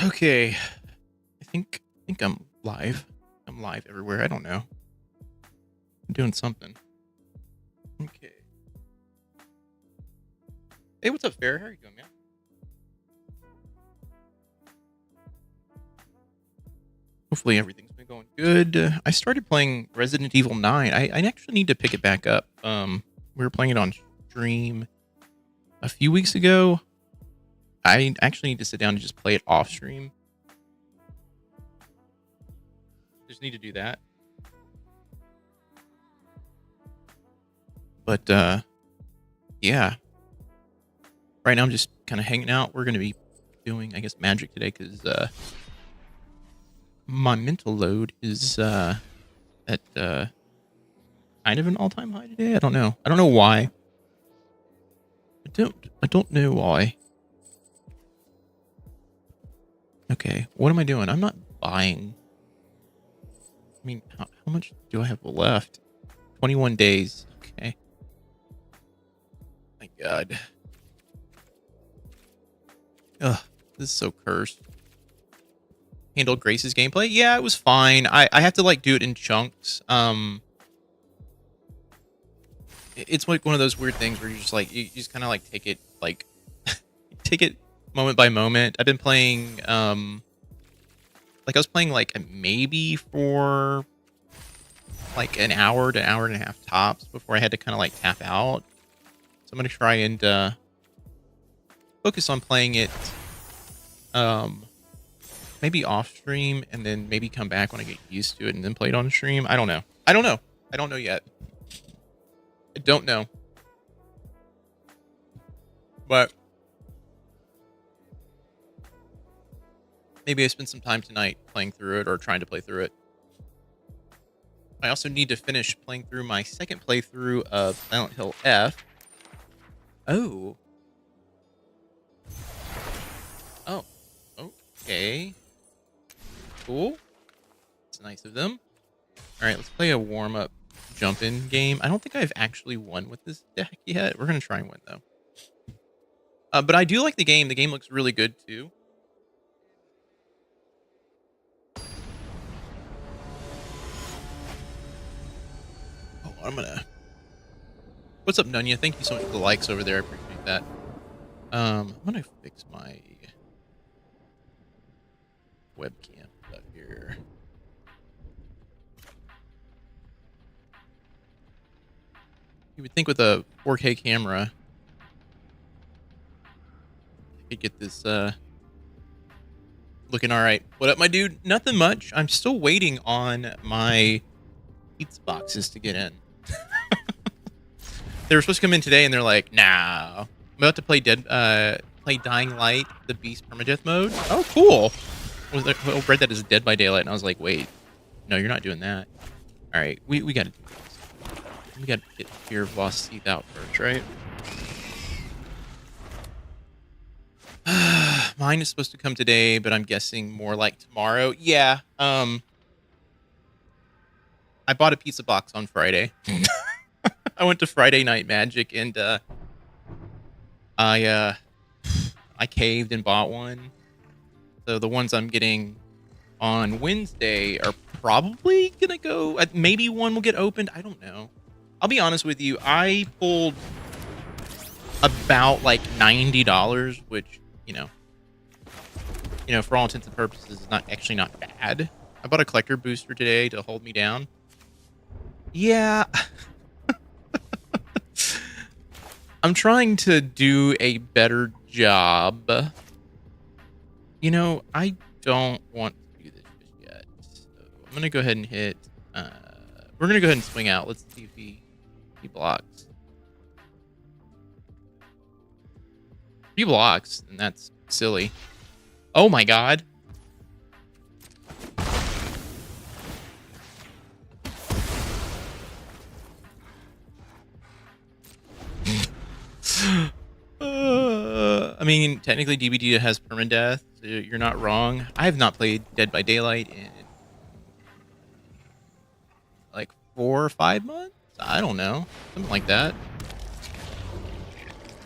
Okay, I think I'm live. I'm live everywhere. I don't know. I'm doing something. Okay. Hey, what's up, Fair? How are you doing, man? Hopefully everything's been going good. I started playing Resident Evil 9. I actually need to pick it back up. We were playing it on stream a few weeks ago. I actually need to sit down and just play it off stream. Just need to do that. But yeah. Right now I'm just kind of hanging out. We're gonna be doing, I guess, magic today because my mental load is at kind of an all-time high today. I don't know. I don't know why. I don't know why. Okay, what am I doing? I'm not buying. I mean, how much do I have left? 21 days. Okay. My God. Ugh, this is so cursed. Handled Grace's gameplay? Yeah, it was fine. I have to like do it in chunks. It's like one of those weird things where you're just like you just kind of like take it like take it moment by moment. I've been playing like I was playing like maybe for like an hour to hour and a half tops before I had to kind of like tap out. So I'm gonna try and focus on playing it maybe off stream and then maybe come back when I get used to it and then play it on stream. I don't know. I don't know yet. I don't know. But maybe I spend some time tonight playing through it or trying to play through it. I also need to finish playing through my second playthrough of Silent Hill F. Oh. Oh. Okay. Cool. It's nice of them. All right, let's play a warm-up jump-in game. I don't think I've actually won with this deck yet. We're going to try and win, though. But I do like the game. The game looks really good, too. Oh, I'm going to... What's up, Nunya? Thank you so much for the likes over there. I appreciate that. I'm going to fix my webcam up here. You would think with a 4K camera, I could get this looking all right. What up, my dude? Nothing much. I'm still waiting on my pizza boxes to get in. They were supposed to come in today, and they're like, "Nah, I'm about to play Dying Light, the Beast permadeath mode." Oh, cool. I read that as Dead by Daylight, and I was like, "Wait, no, you're not doing that." All right, we got to do this. We got to get Fear of Lost Teeth out first, right? Mine is supposed to come today, but I'm guessing more like tomorrow. Yeah. I bought a pizza box on Friday. I went to Friday Night Magic and I caved and bought one. So the ones I'm getting on Wednesday are probably gonna go. Maybe one will get opened. I don't know. I'll be honest with you. I pulled about like $90, which you know, for all intents and purposes, is not bad. I bought a collector booster today to hold me down. Yeah. I'm trying to do a better job. You know, I don't want to do this just yet. So I'm going to go ahead and hit... we're going to go ahead and swing out. Let's see if he blocks. He blocks, and that's silly. Oh my God. I mean, technically DBD has permadeath. So you're not wrong. I have not played Dead by Daylight in like 4 or 5 months. I don't know. Something like that.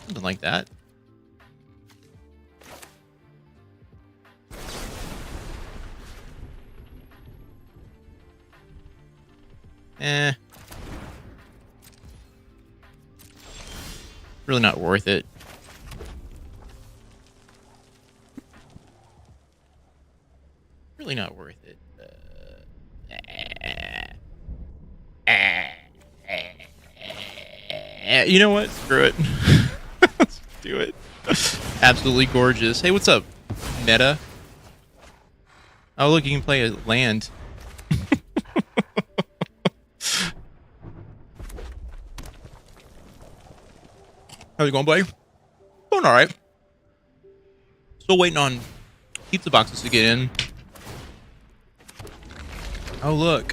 Something like that. Really not worth it. Really not worth it. You know what? Screw it. Let's do it. Absolutely gorgeous. Hey, what's up, Meta? Oh, look, you can play a land. How's it going, buddy? Going all right. Still waiting on pizza boxes to get in. Oh, look.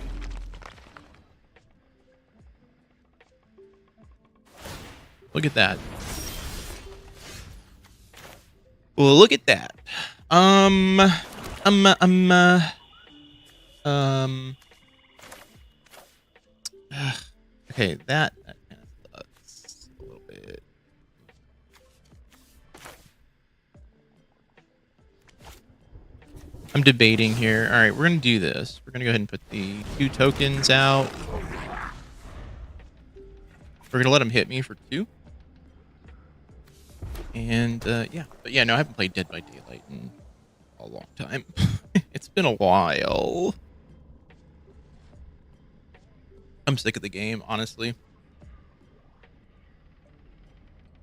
Look at that. Well, look at that. Okay, that kind of sucks a little bit. I'm debating here. All right, we're gonna do this. We're gonna go ahead and put the 2 tokens out. We're gonna let them hit me for 2. And yeah, but yeah, no, I haven't played Dead by Daylight in a long time. It's been a while. I'm sick of the game, honestly.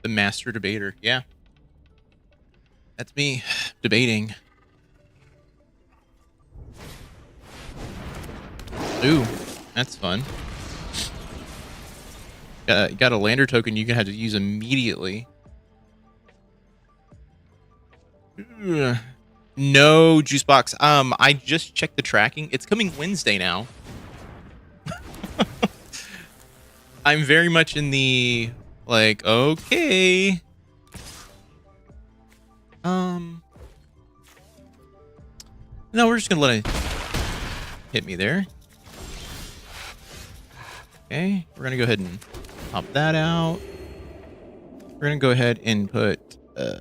The master debater, yeah. That's me, debating. Ooh, that's fun. Got a lander token you can have to use immediately. No juice box. I just checked the tracking. It's coming Wednesday now. I'm very much in the like, okay. No, we're just gonna let it hit me there. Okay, we're gonna go ahead and pop that out. We're gonna go ahead and put I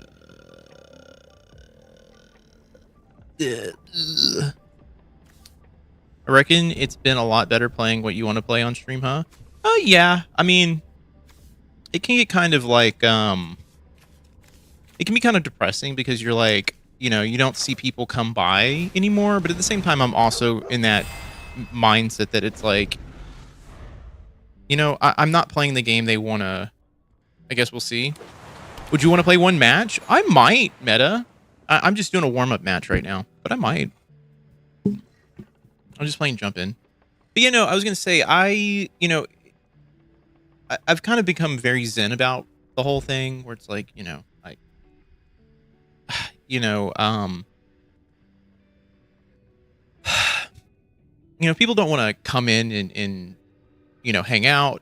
reckon it's been a lot better playing what you want to play on stream, huh? Oh yeah. I mean, it can get kind of like it can be kind of depressing because you're like, you know, you don't see people come by anymore, but at the same time I'm also in that mindset that it's like, you know, I'm not playing the game they want to. I guess we'll see. Would you want to play one match? I might, Meta. I'm just doing a warm-up match right now, but I might. I'm just playing jump in. But, you know, I was going to say, I've kind of become very zen about the whole thing where it's like, you know, like, people don't want to come in and, you know, hang out.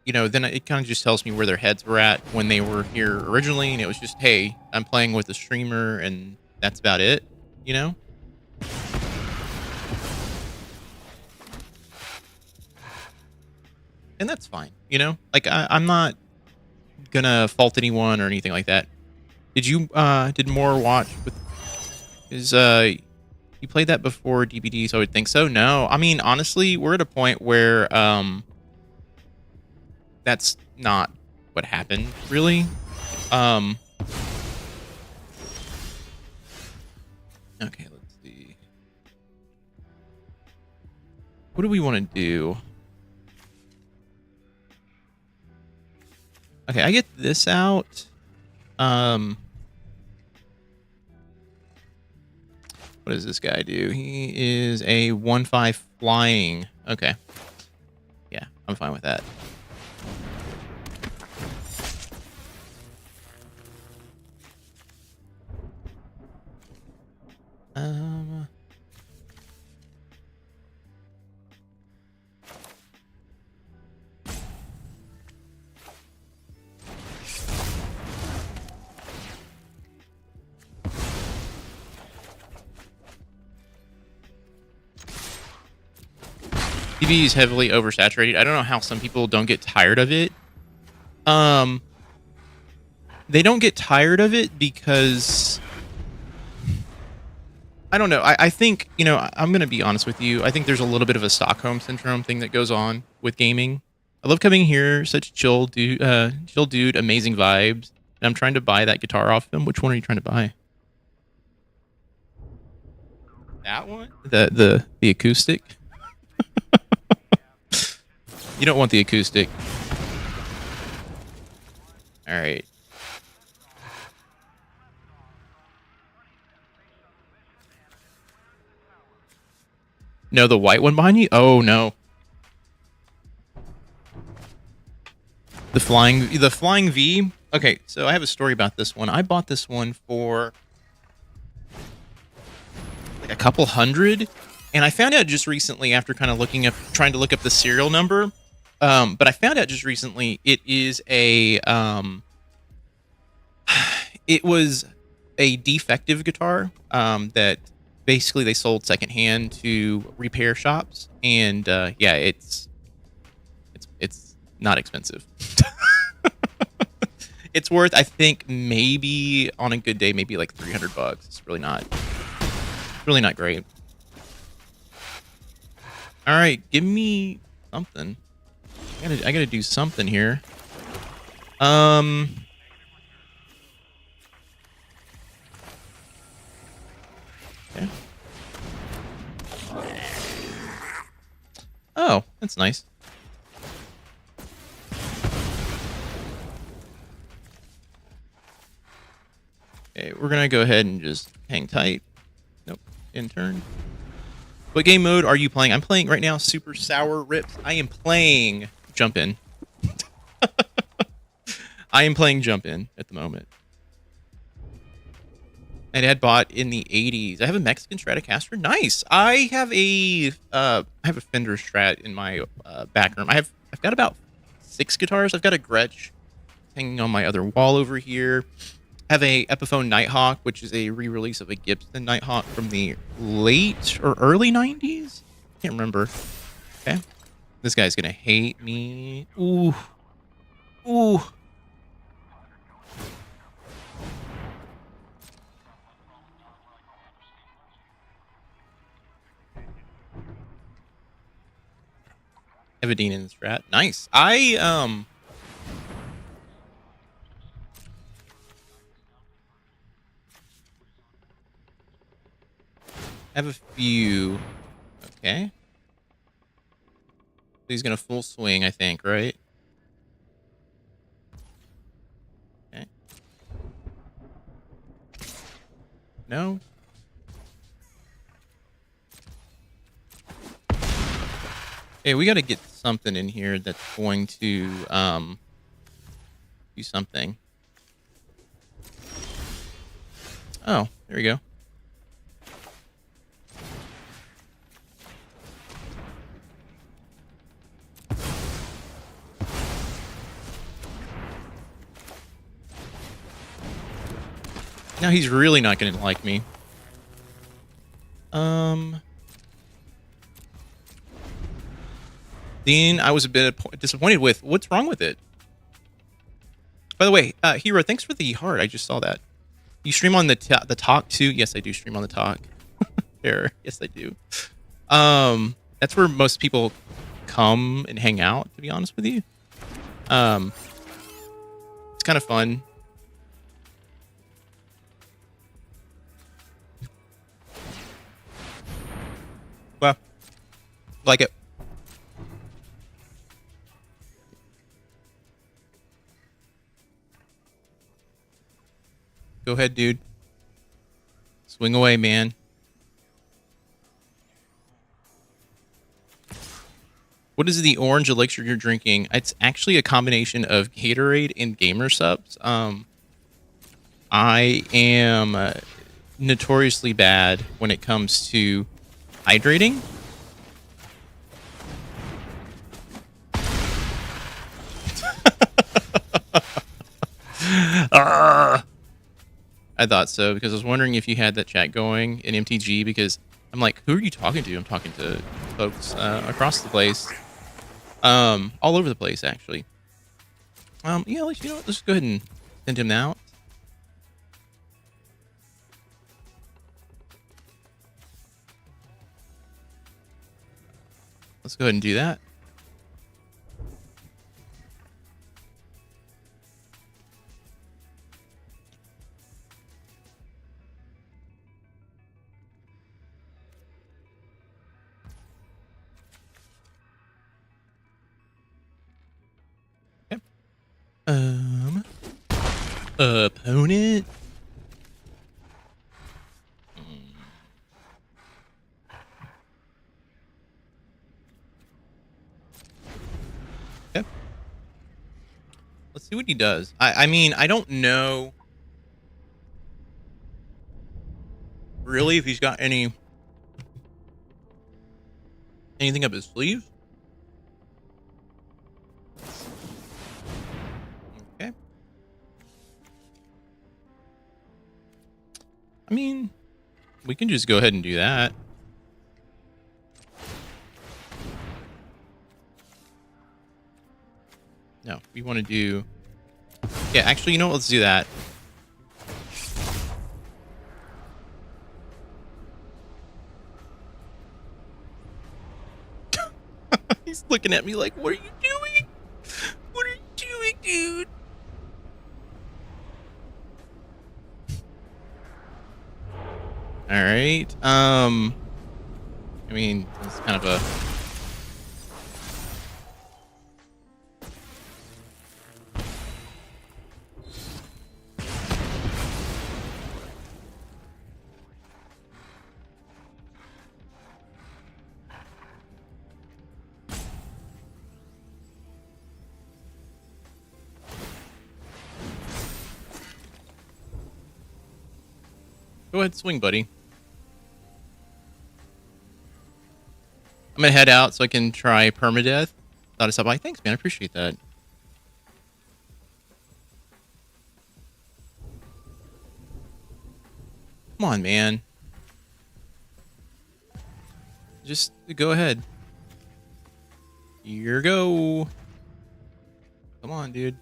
You know, then it kind of just tells me where their heads were at when they were here originally. And it was just, hey, I'm playing with a streamer and that's about it, you know? And that's fine, you know? Like, I'm not gonna fault anyone or anything like that. Did you, did more watch with, you played that before DBD, so I would think so? No. I mean, honestly, we're at a point where, that's not what happened, really. Okay, let's see. What do we want to do? Okay, I get this out. What does this guy do? He is a 1/5 flying. Okay. Yeah, I'm fine with that. TV is heavily oversaturated. I don't know how some people don't get tired of it. They don't get tired of it because I don't know. I think, you know, I'm going to be honest with you. I think there's a little bit of a Stockholm syndrome thing that goes on with gaming. I love coming here, such chill dude, amazing vibes. And I'm trying to buy that guitar off him. Which one are you trying to buy? That one? The acoustic? You don't want the acoustic. All right. No, the white one behind you? Oh, no. The flying V. Okay, so I have a story about this one. I bought this one for like a couple hundred, and I found out just recently after kind of trying to look up the serial number. But I found out just recently it is it was a defective guitar that basically they sold secondhand to repair shops, and yeah, it's not expensive. It's worth, I think, maybe on a good day, maybe like $300. It's really not great. All right, give me something. I gotta do something here. Okay. Oh, that's nice. Okay, we're gonna go ahead and just hang tight. Nope, intern. What game mode are you playing? I'm playing right now Super Sour Rips. I am playing Jump In. I am playing Jump In at the moment. My dad bought in the 80s. I have a Mexican Stratocaster. Nice. I have a Fender Strat in my back room. I've got about 6 guitars. I've got a Gretsch hanging on my other wall over here. I have a Epiphone Nighthawk, which is a re-release of a Gibson Nighthawk from the late or early 90s. Can't remember. Okay. This guy's gonna hate me. Ooh. Ooh. Evadine in the Strat. Nice. I have a few. Okay. He's gonna full swing, I think, right? Okay. No. Hey, we gotta get something in here that's going to do something. Oh, there we go. Now he's really not going to like me. Dean, I was a bit disappointed with. What's wrong with it? By the way, Hero, thanks for the heart. I just saw that. You stream on the talk too? Yes, I do stream on the talk. There, yes, I do. That's where most people come and hang out. To be honest with you, it's kind of fun. Well, like it. Go ahead, dude. Swing away, man. What is the orange elixir you're drinking? It's actually a combination of Gatorade and Gamer Subs. I am notoriously bad when it comes to hydrating. I thought so, because I was wondering if you had that chat going in MTG, because I'm like, who are you talking to? I'm talking to folks across the place. All over the place, actually. Yeah, you know what? Let's go ahead and send him out. Let's go ahead and do that. Okay. Opponent. Okay. Let's see what he does. I mean, I don't know really if he's got anything up his sleeve. Okay. I mean, we can just go ahead and do that. No, we want to do... Yeah, actually, you know what? Let's do that. He's looking at me like, what are you doing? What are you doing, dude? All right. I mean, it's kind of a... Go ahead, swing, buddy. I'm gonna head out so I can try permadeath. Thought I stopped by. Thanks, man. I appreciate that. Come on, man. Just go ahead. Here go. Come on, dude.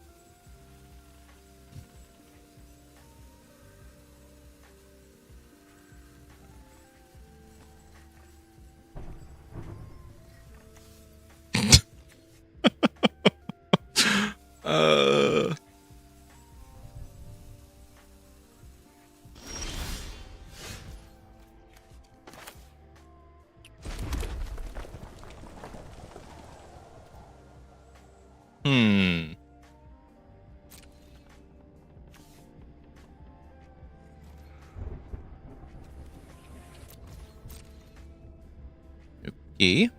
uh... Hmm. Okay.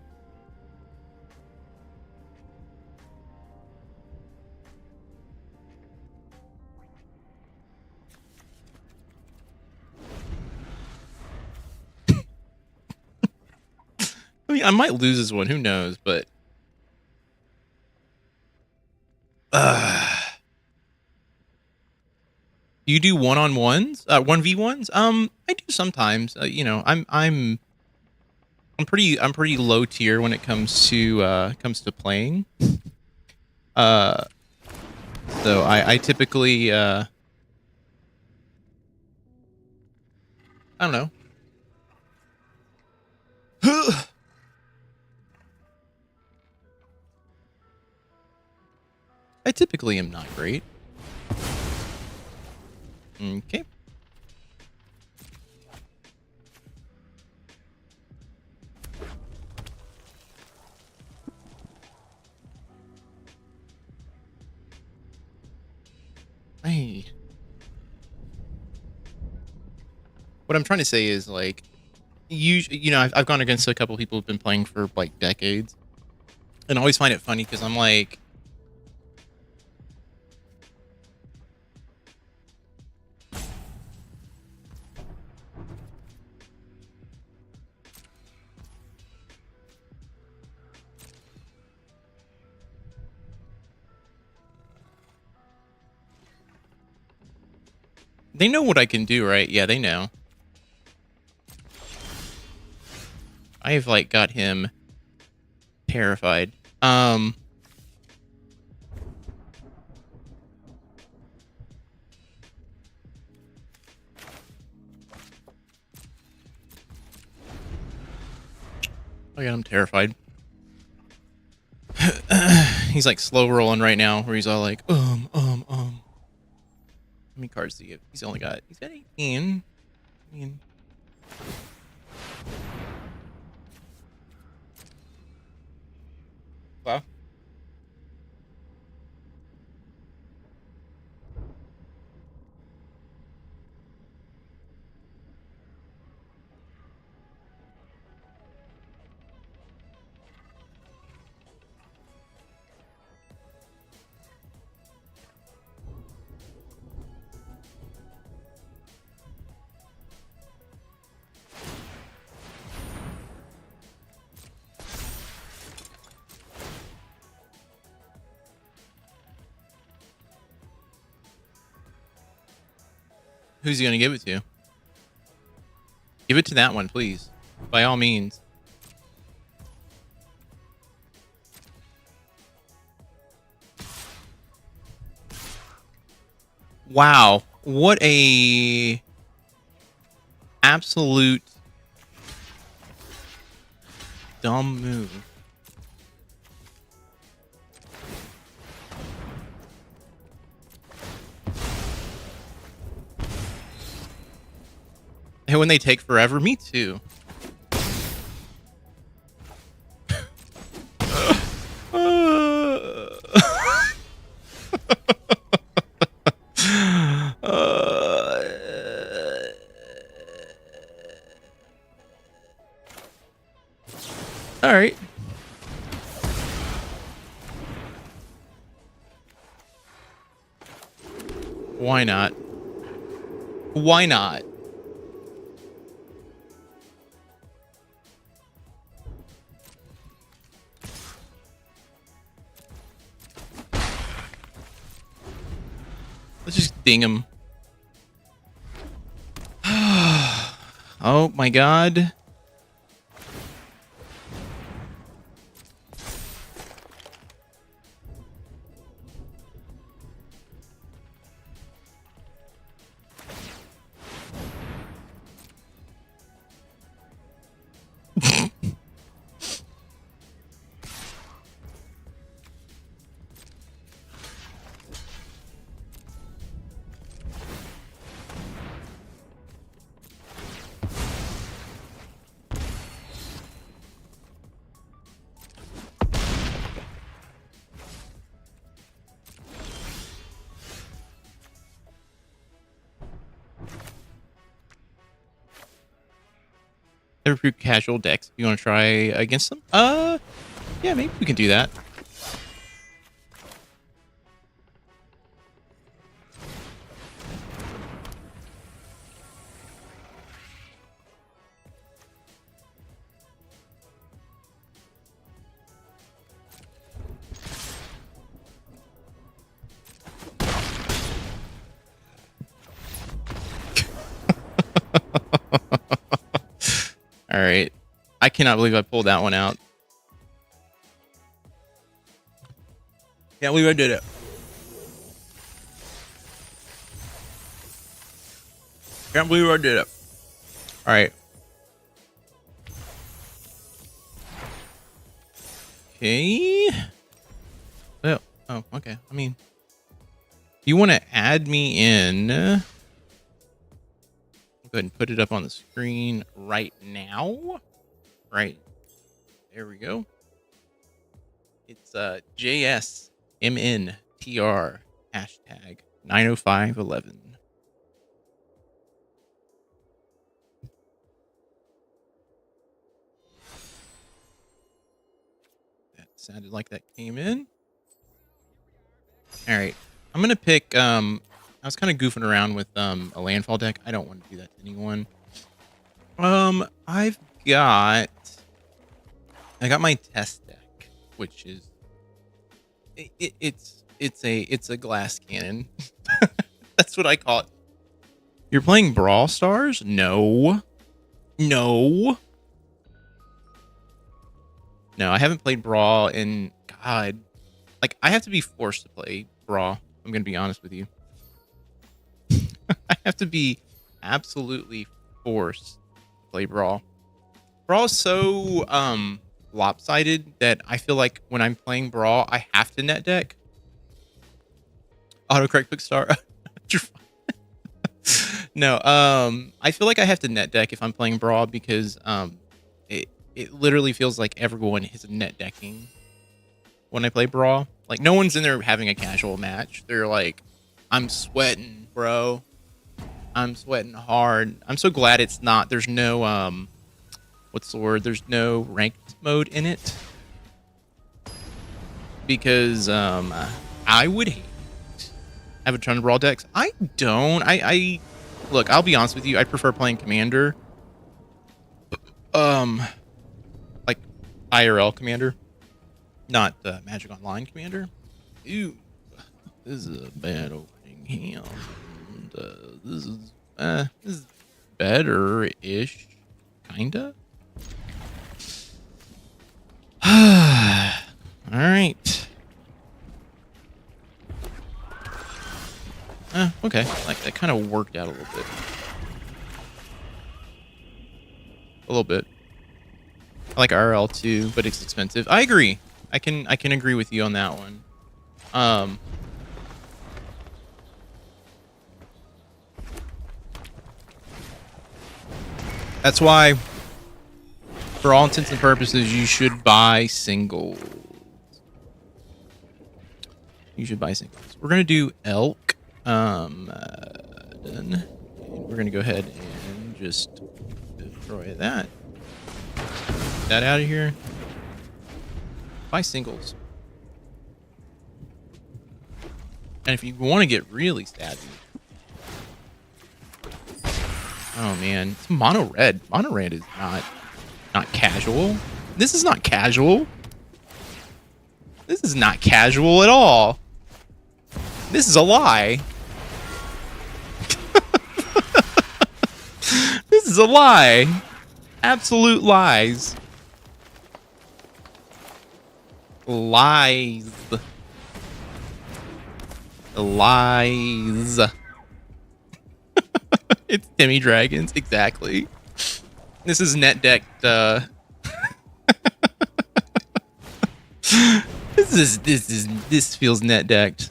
I mean, I might lose this one. Who knows? But you do one-on-ones, 1v1s? I do sometimes. You know, I'm pretty low tier when it comes to playing. So I typically I don't know. I typically am not great. Okay. Hey. What I'm trying to say is, like, you know, I've gone against a couple people who've been playing for like decades, and I always find it funny because I'm like, they know what I can do, right? Yeah, they know. I've like got him terrified. Oh yeah, I'm terrified. he's like slow rolling right now, where he's all like, How many cards do you give? He's got 18. I mean, wow. Who's he gonna give it to? Give it to that one, please. By all means. Wow. What a absolute dumb move. And when they take forever, me too. All right. Why not? Why not? Let's just ding him. Oh my god. Ever prove casual decks. You want to try against them? Yeah, maybe we can do that. All right. I cannot believe I pulled that one out. Can't believe I did it. Can't believe I did it. All right. Okay. Oh, okay. I mean, you want to add me in? Go ahead and put it up on the screen right now. Right. There we go. It's JSMNTR hashtag 90511. That sounded like that came in. All right. I'm gonna pick I was kind of goofing around with a landfall deck. I don't want to do that to anyone. I got my test deck, which is it's a glass cannon. That's what I call it. You're playing Brawl Stars? No. No, I haven't played Brawl in God. Like, I have to be forced to play Brawl. I'm gonna be honest with you. I have to be absolutely forced to play Brawl. Brawl is so lopsided that I feel like when I'm playing Brawl, I have to net deck. Autocorrect Big Star. You're fine. No, I feel like I have to net deck if I'm playing Brawl because it literally feels like everyone is net decking when I play Brawl. Like no one's in there having a casual match. They're like, I'm sweating, bro. I'm sweating hard. I'm so glad it's not. There's no what's the word? There's no ranked mode in it because I would hate have a ton of Brawl decks. I don't. I look. I'll be honest with you. I prefer playing Commander. Like IRL Commander, not Magic Online Commander. Ew, this is a bad opening hand. This is better-ish, kinda. All right. Okay. Like that kind of worked out a little bit. A little bit. I like RL too, but it's expensive. I agree. I can agree with you on that one. That's why, for all intents and purposes, you should buy singles. You should buy singles. We're gonna do elk. Done. And we're gonna go ahead and just destroy that. Get that out of here. Buy singles. And if you want to get really savvy, oh man, it's mono red. Mono red is not casual. This is not casual. This is not casual at all. This is a lie. This is a lie. Absolute lies. Lies. Lies. It's Timmy Dragons, exactly. This is net decked. This feels net decked.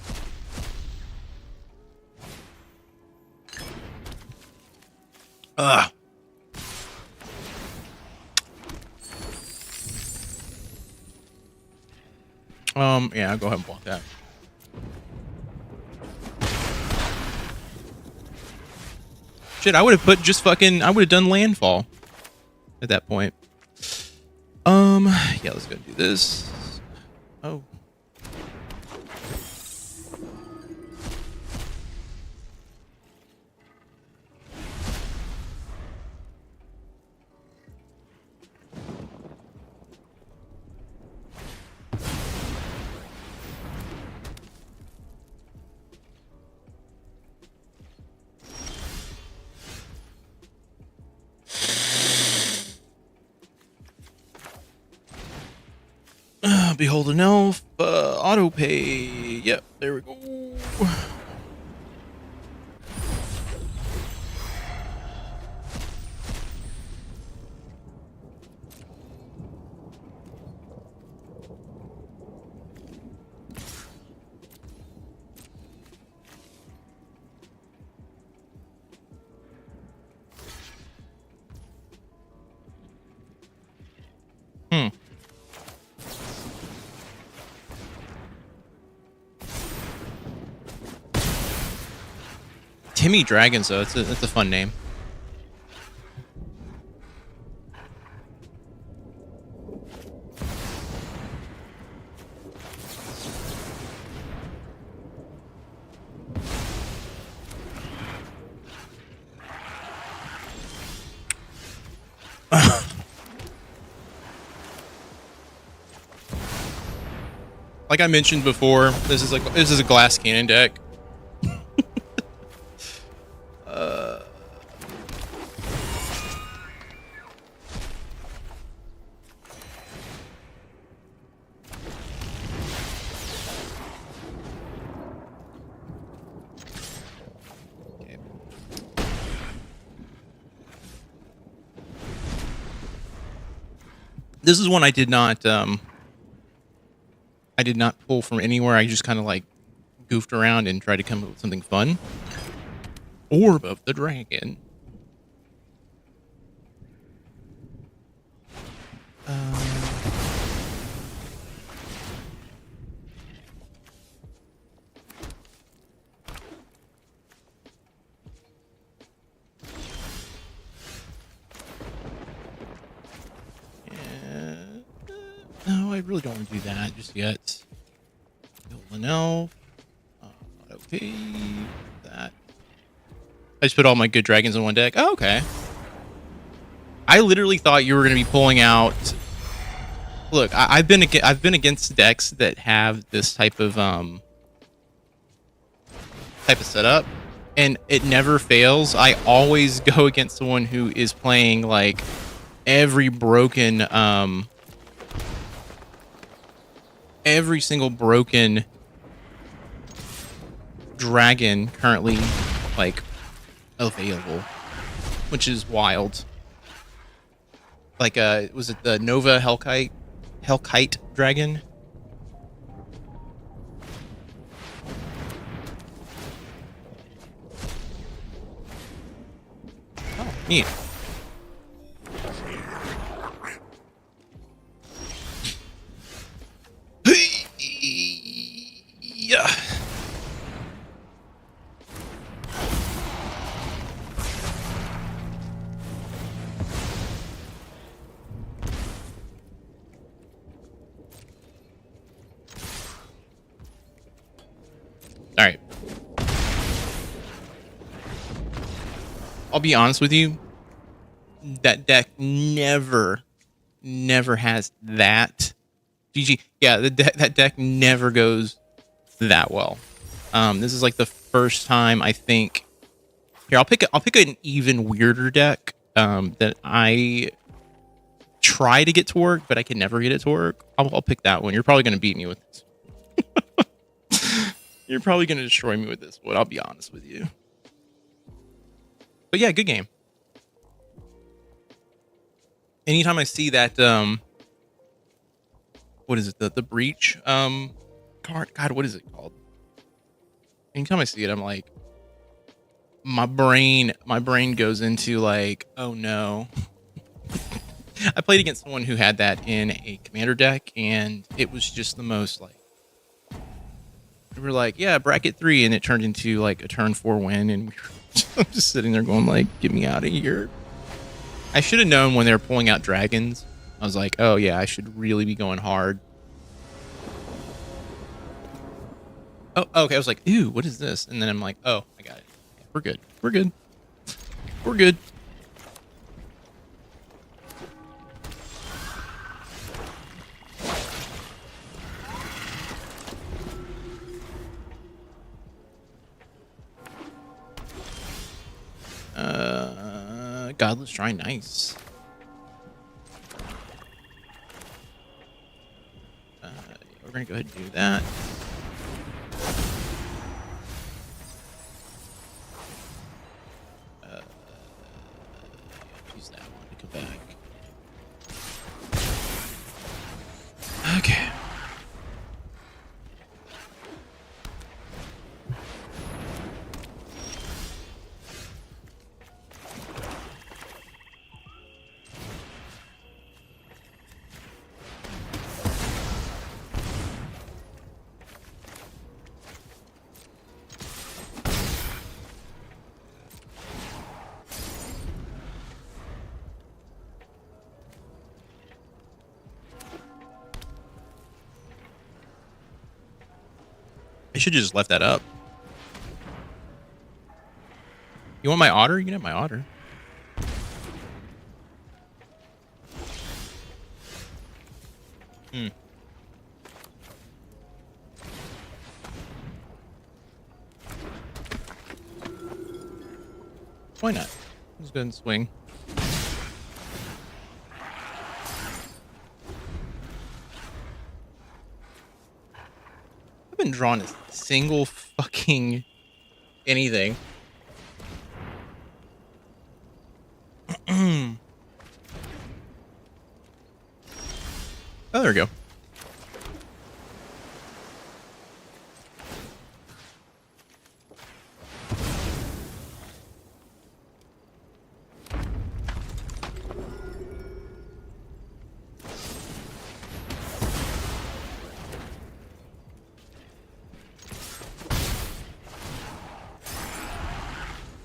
Ugh. Yeah, I'll go ahead and block that. Shit, I would have put just fucking, I would have done landfall at that point. Yeah, let's go do this. Oh. Behold an elf, auto pay. Yep, there we go. Timmy Dragons, though, it's a fun name. Like I mentioned before, this is a glass cannon deck. This is one I did not pull from anywhere. I just kind of like goofed around and tried to come up with something fun. Orb of the Dragon. No, I really don't want to do that just yet. Build an elf. Okay. That. I just put all my good dragons in one deck. Oh, okay. I literally thought you were going to be pulling out. Look, I've been against decks that have this type of setup, and it never fails. I always go against someone who is playing like every single broken dragon currently like available, which is wild. Like was it the Nova Hellkite dragon? Oh, neat. Yeah. All right. I'll be honest with you. That deck never has that. GG. Yeah, that deck never goes that well. This is like the first time I think. Here, I'll pick an even weirder deck that I try to get to work, but I can never get it to work. I'll pick that one. You're probably going to beat me with this. You're probably going to destroy me with this one. I'll be honest with you. But yeah, good game. Anytime I see that, what is it? The breach card. God, what is it called? Anytime I see it, I'm like, my brain goes into like, oh no. I played against someone who had that in a commander deck, and it was just the most like, we were like, yeah, bracket 3, and it turned into like a turn 4 win, and I'm just sitting there going like, get me out of here. I should have known when they were pulling out dragons. I was like, oh yeah, I should really be going hard. Oh, okay. I was like, ew, what is this? And then I'm like, oh, I got it. Okay, we're good. We're good. We're good. Godless Shrine, nice. We're gonna go ahead and do that. Use that one to come back. Okay. I should have just left that up. You want my otter? You can have my otter. Why not? Let's go ahead and swing. I haven't drawn a single fucking anything. Oh, there we go.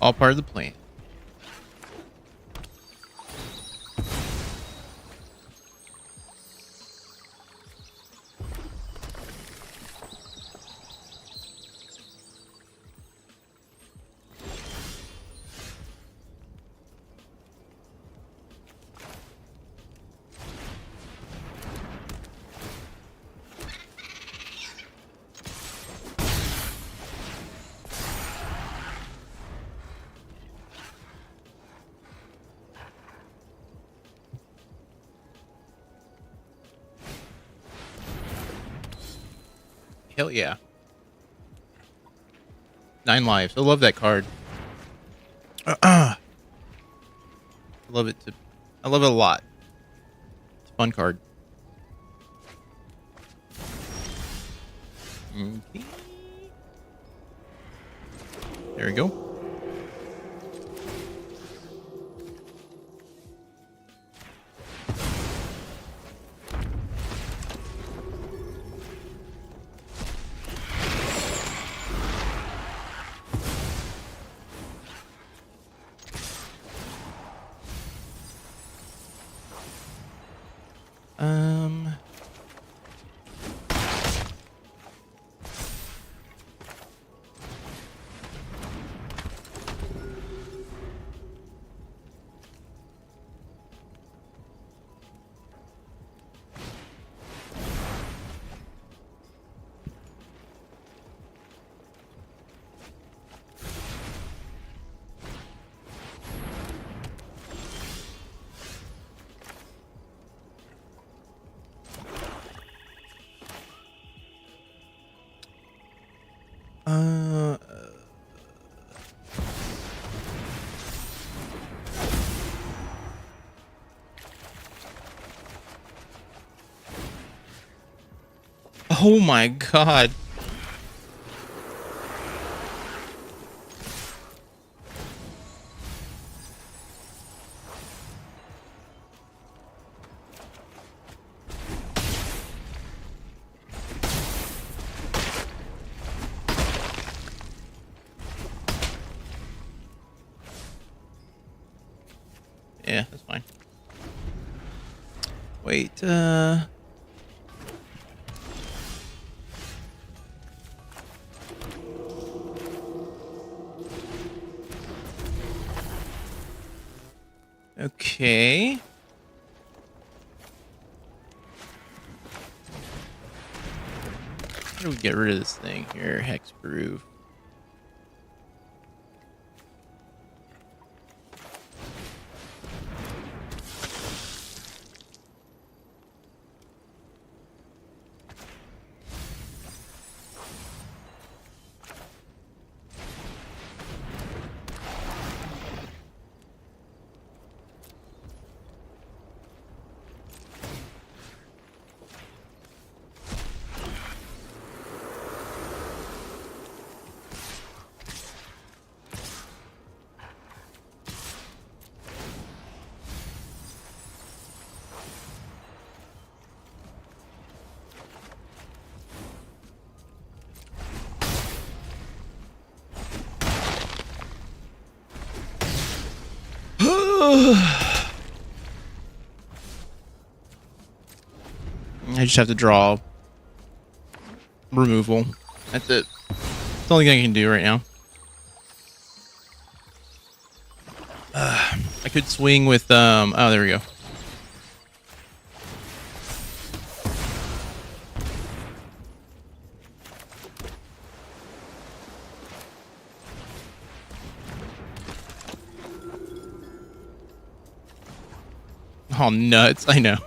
All part of the plan. Hell yeah. 9 lives. I love that card. I love it. I love it a lot. It's a fun card. Okay. There we go. Oh my god. Yeah, that's fine. Wait, okay. How do we get rid of this thing here? Hex Groove. I just have to draw removal. That's it. That's the only thing I can do right now. I could swing with oh, there we go. Oh, nuts. I know.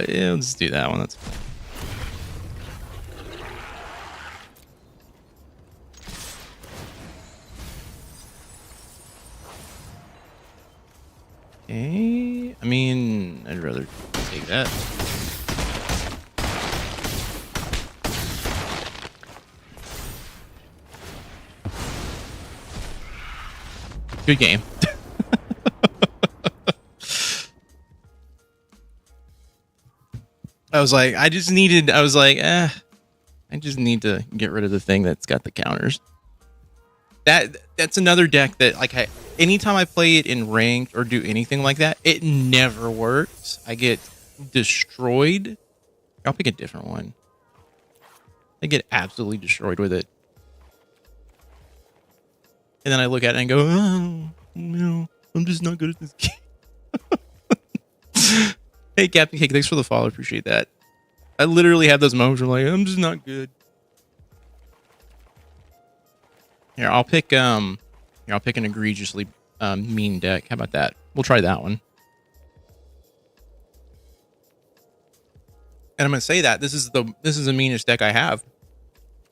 Yeah, let's do that one. That's fine. Okay. I mean, I'd rather take that. Good game. I was like, I just need to get rid of the thing that's got the counters. That's another deck that, like, anytime I play it in ranked or do anything like that, it never works. I get destroyed. I'll pick a different one. I get absolutely destroyed with it. And then I look at it and go, oh, no, I'm just not good at this game. Hey, Captain Cake, thanks for the follow. Appreciate that. I literally have those moments where I'm like, I'm just not good. Here, I'll pick an egregiously mean deck. How about that? We'll try that one. And I'm gonna say that this is the meanest deck I have,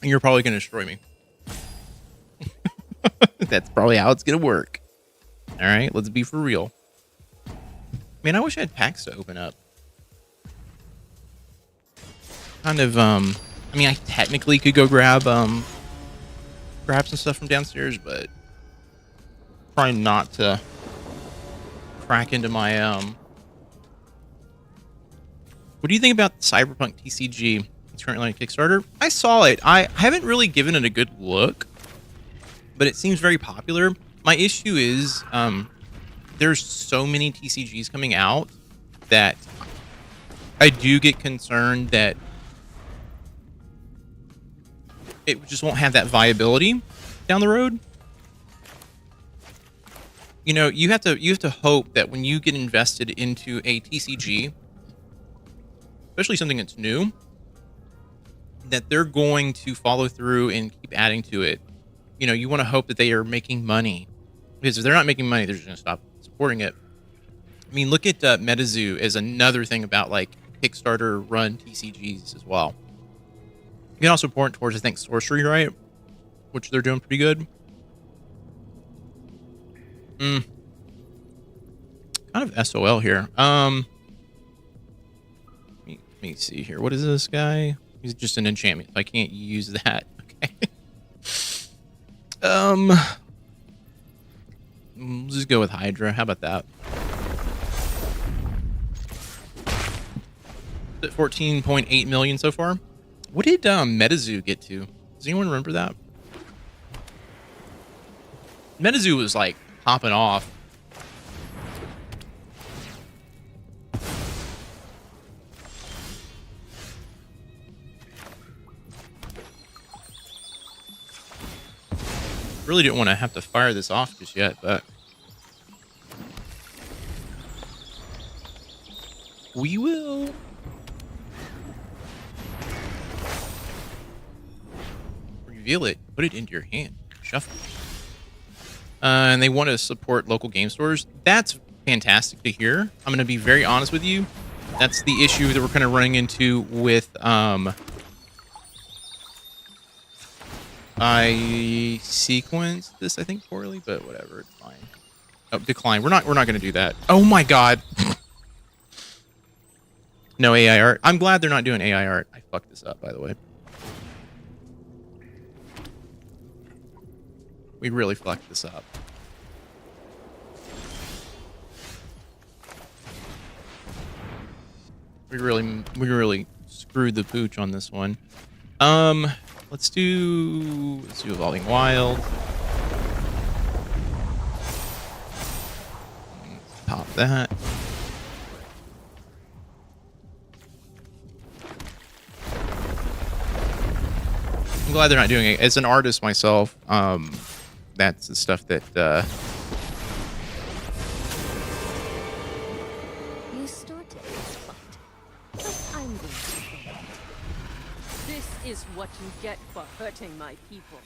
and you're probably gonna destroy me. That's probably how it's gonna work. All right, let's be for real. Man, I wish I had packs to open up. Kind of, I mean, I technically could go grab some stuff from downstairs, but trying not to crack into my What do you think about Cyberpunk TCG? It's currently on Kickstarter. I saw it. I haven't really given it a good look, but it seems very popular. My issue is there's so many TCGs coming out that I do get concerned that it just won't have that viability down the road. You know, you have to hope that when you get invested into a TCG, especially something that's new, that they're going to follow through and keep adding to it. You know, you want to hope that they are making money, because if they're not making money, they're just going to stop supporting it. I mean, look at MetaZoo as another thing about, like, Kickstarter run TCGs as well. You can also point towards, I think, Sorcery, right? Which they're doing pretty good. Kind of SOL here. Let me see here. What is this guy? He's just an enchantment. I can't use that. Okay. Let's just go with Hydra. How about that? At 14.8 million so far. What did MetaZoo get to? Does anyone remember that? MetaZoo was like popping off. Really didn't want to have to fire this off just yet, but we will. Reveal it. Put it into your hand. Shuffle. And they want to support local game stores. That's fantastic to hear. I'm going to be very honest with you. That's the issue that we're kind of running into with I sequenced this, I think, poorly, but whatever, it's fine. Oh, decline. We're not going to do that. Oh my god. No AI art. I'm glad they're not doing AI art. I fucked this up, by the way. We really fucked this up. We really screwed the pooch on this one. Let's do Evolving Wild. Pop that. I'm glad they're not doing it. As an artist myself, that's the stuff that You started this fight, but I'm going to end it. This is what you get for hurting my people.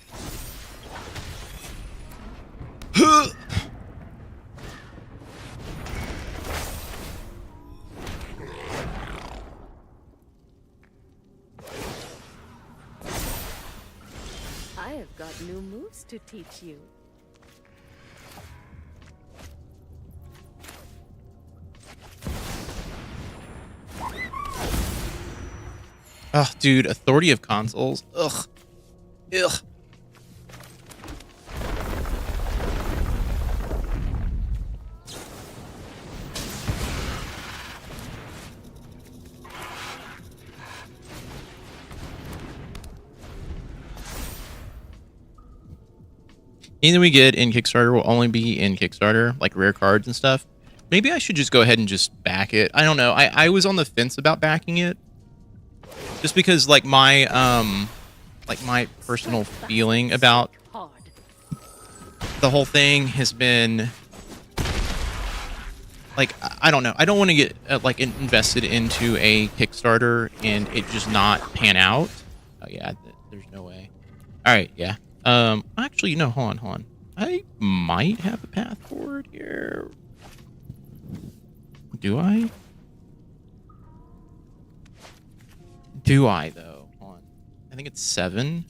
I have got new moves to teach you. Oh, dude, Authority of Consoles. Ugh. Ugh. Anything we get in Kickstarter will only be in Kickstarter, like rare cards and stuff. Maybe I should just go ahead and just back it. I don't know. I was on the fence about backing it. Just because like my personal feeling about the whole thing has been like, I don't know. I don't want to get like invested into a Kickstarter and it just not pan out. Oh yeah, there's no way. All right, yeah. Actually, no, hold on. I might have a path forward here. Do I? Do I though? Hold on. I think it's 7.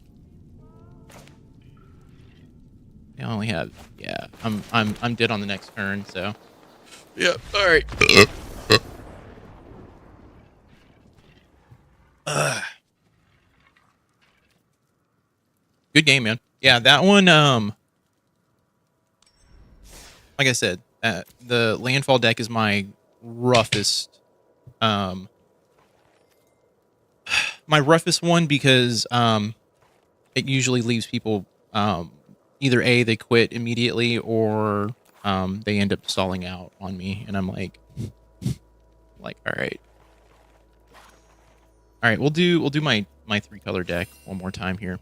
I only have, yeah. I'm dead on the next turn, so. Yeah. All right. Good game, man. Yeah, that one. Like I said, the landfall deck is my roughest. My roughest one because it usually leaves people either A, they quit immediately, or they end up stalling out on me, and I'm like, all right, we'll do my 3-color deck one more time here.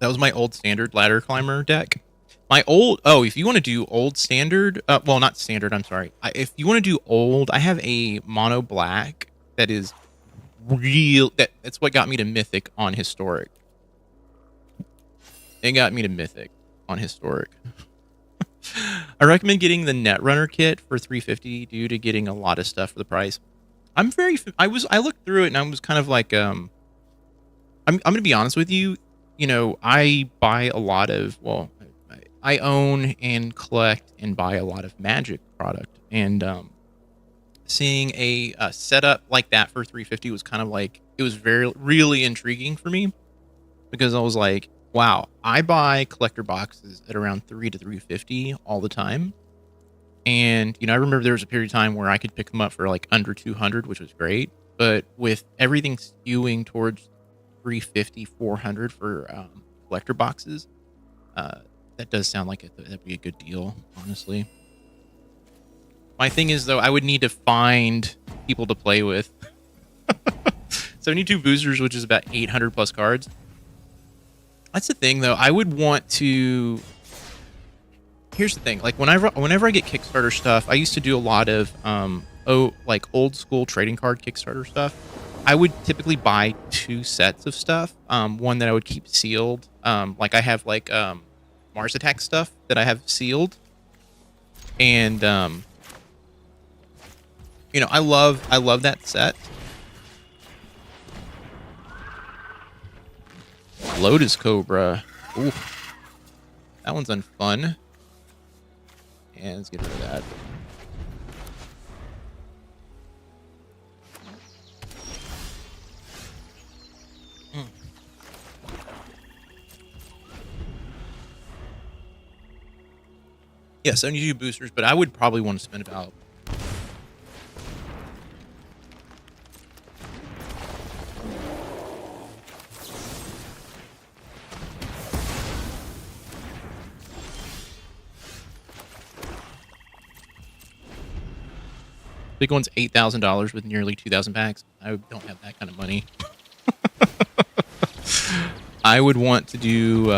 That was my old standard ladder climber deck. My old, if you want to do old standard, well, not standard, I'm sorry. If you want to do old, I have a mono black that is real. That's what got me to Mythic on Historic. It got me to Mythic on Historic. I recommend getting the Netrunner kit for $350 due to getting a lot of stuff for the price. I looked through it and I was kind of like, I'm gonna be honest with you. You know, I buy a lot of, well, I own and collect and buy a lot of Magic product, and seeing a setup like that for $350 was kind of like, it was really intriguing for me, because I was like, wow, I buy collector boxes at around $300 to $350 all the time. And, you know, I remember there was a period of time where I could pick them up for like under $200, which was great. But with everything skewing towards $350, $400 for collector boxes, that does sound like that'd be a good deal, honestly. My thing is, though, I would need to find people to play with. 72 boosters, which is about 800 plus cards. That's the thing, though. I would want to... Here's the thing. Like, whenever I get Kickstarter stuff, I used to do a lot of like old school trading card Kickstarter stuff. I would typically buy 2 sets of stuff. One that I would keep sealed. Like I have like Mars Attack stuff that I have sealed. And you know, I love that set. Lotus Cobra. Ooh. That one's unfun. And let's get rid of that. Yeah, 72 boosters, but I would probably want to spend about... Big one's $8,000 with nearly 2,000 packs. I don't have that kind of money. I would want to do...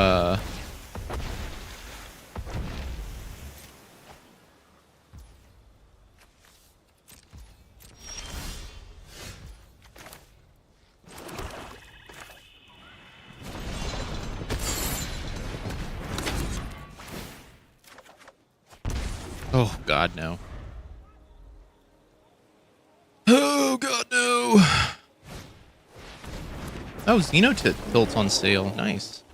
Oh, God, no. Oh, God, no. Oh, Xenotip tilt's on sale. Nice.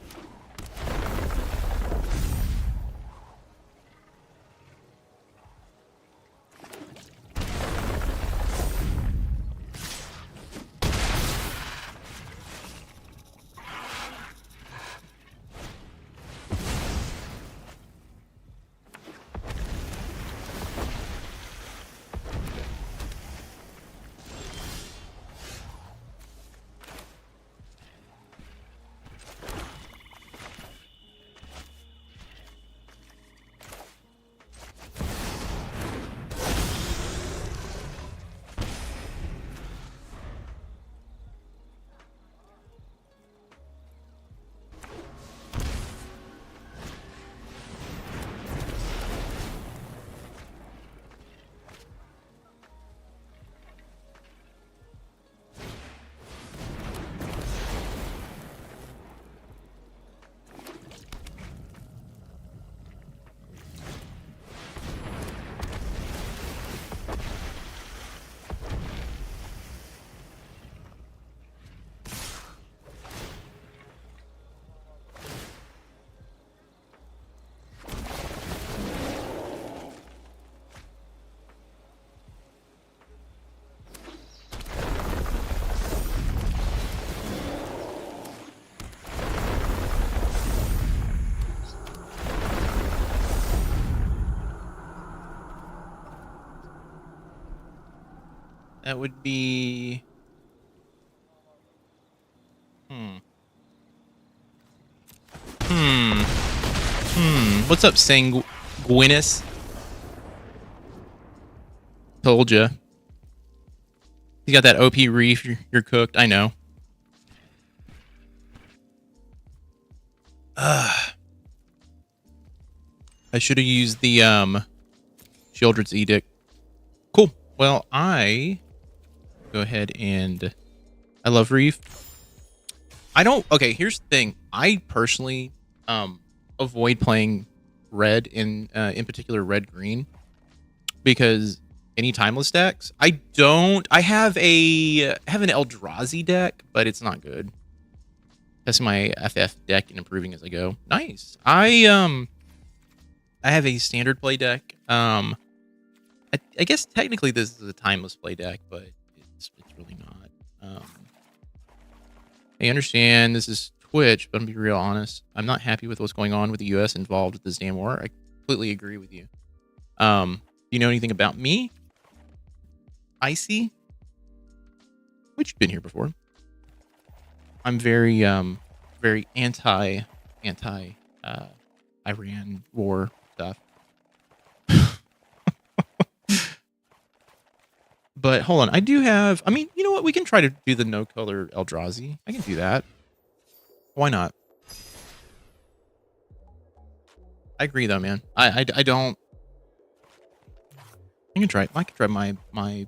That would be... Hmm. What's up, Sanguinus? Told ya. You got that OP reef. You're cooked. I know. I should have used the Shieldred's Edict. Cool. Well, I go ahead and I love reef. I don't. Okay, here's the thing. I personally avoid playing red in particular red green because any timeless decks. I have an Eldrazi deck, but it's not good. Testing my FF deck and improving as I go. Nice. I have a standard play deck. I guess technically this is a timeless play deck, but it's really not. I understand this is Twitch, but I'm gonna be real honest. I'm not happy with what's going on with the U.S. involved with this damn war. I completely agree with you. Do you know anything about me? Icy? Which you've been here before. I'm very anti Iran war stuff. But hold on, I do have. I mean, you know what? We can try to do the no color Eldrazi. I can do that. Why not? I agree, though, man. I don't. I can try. I can try my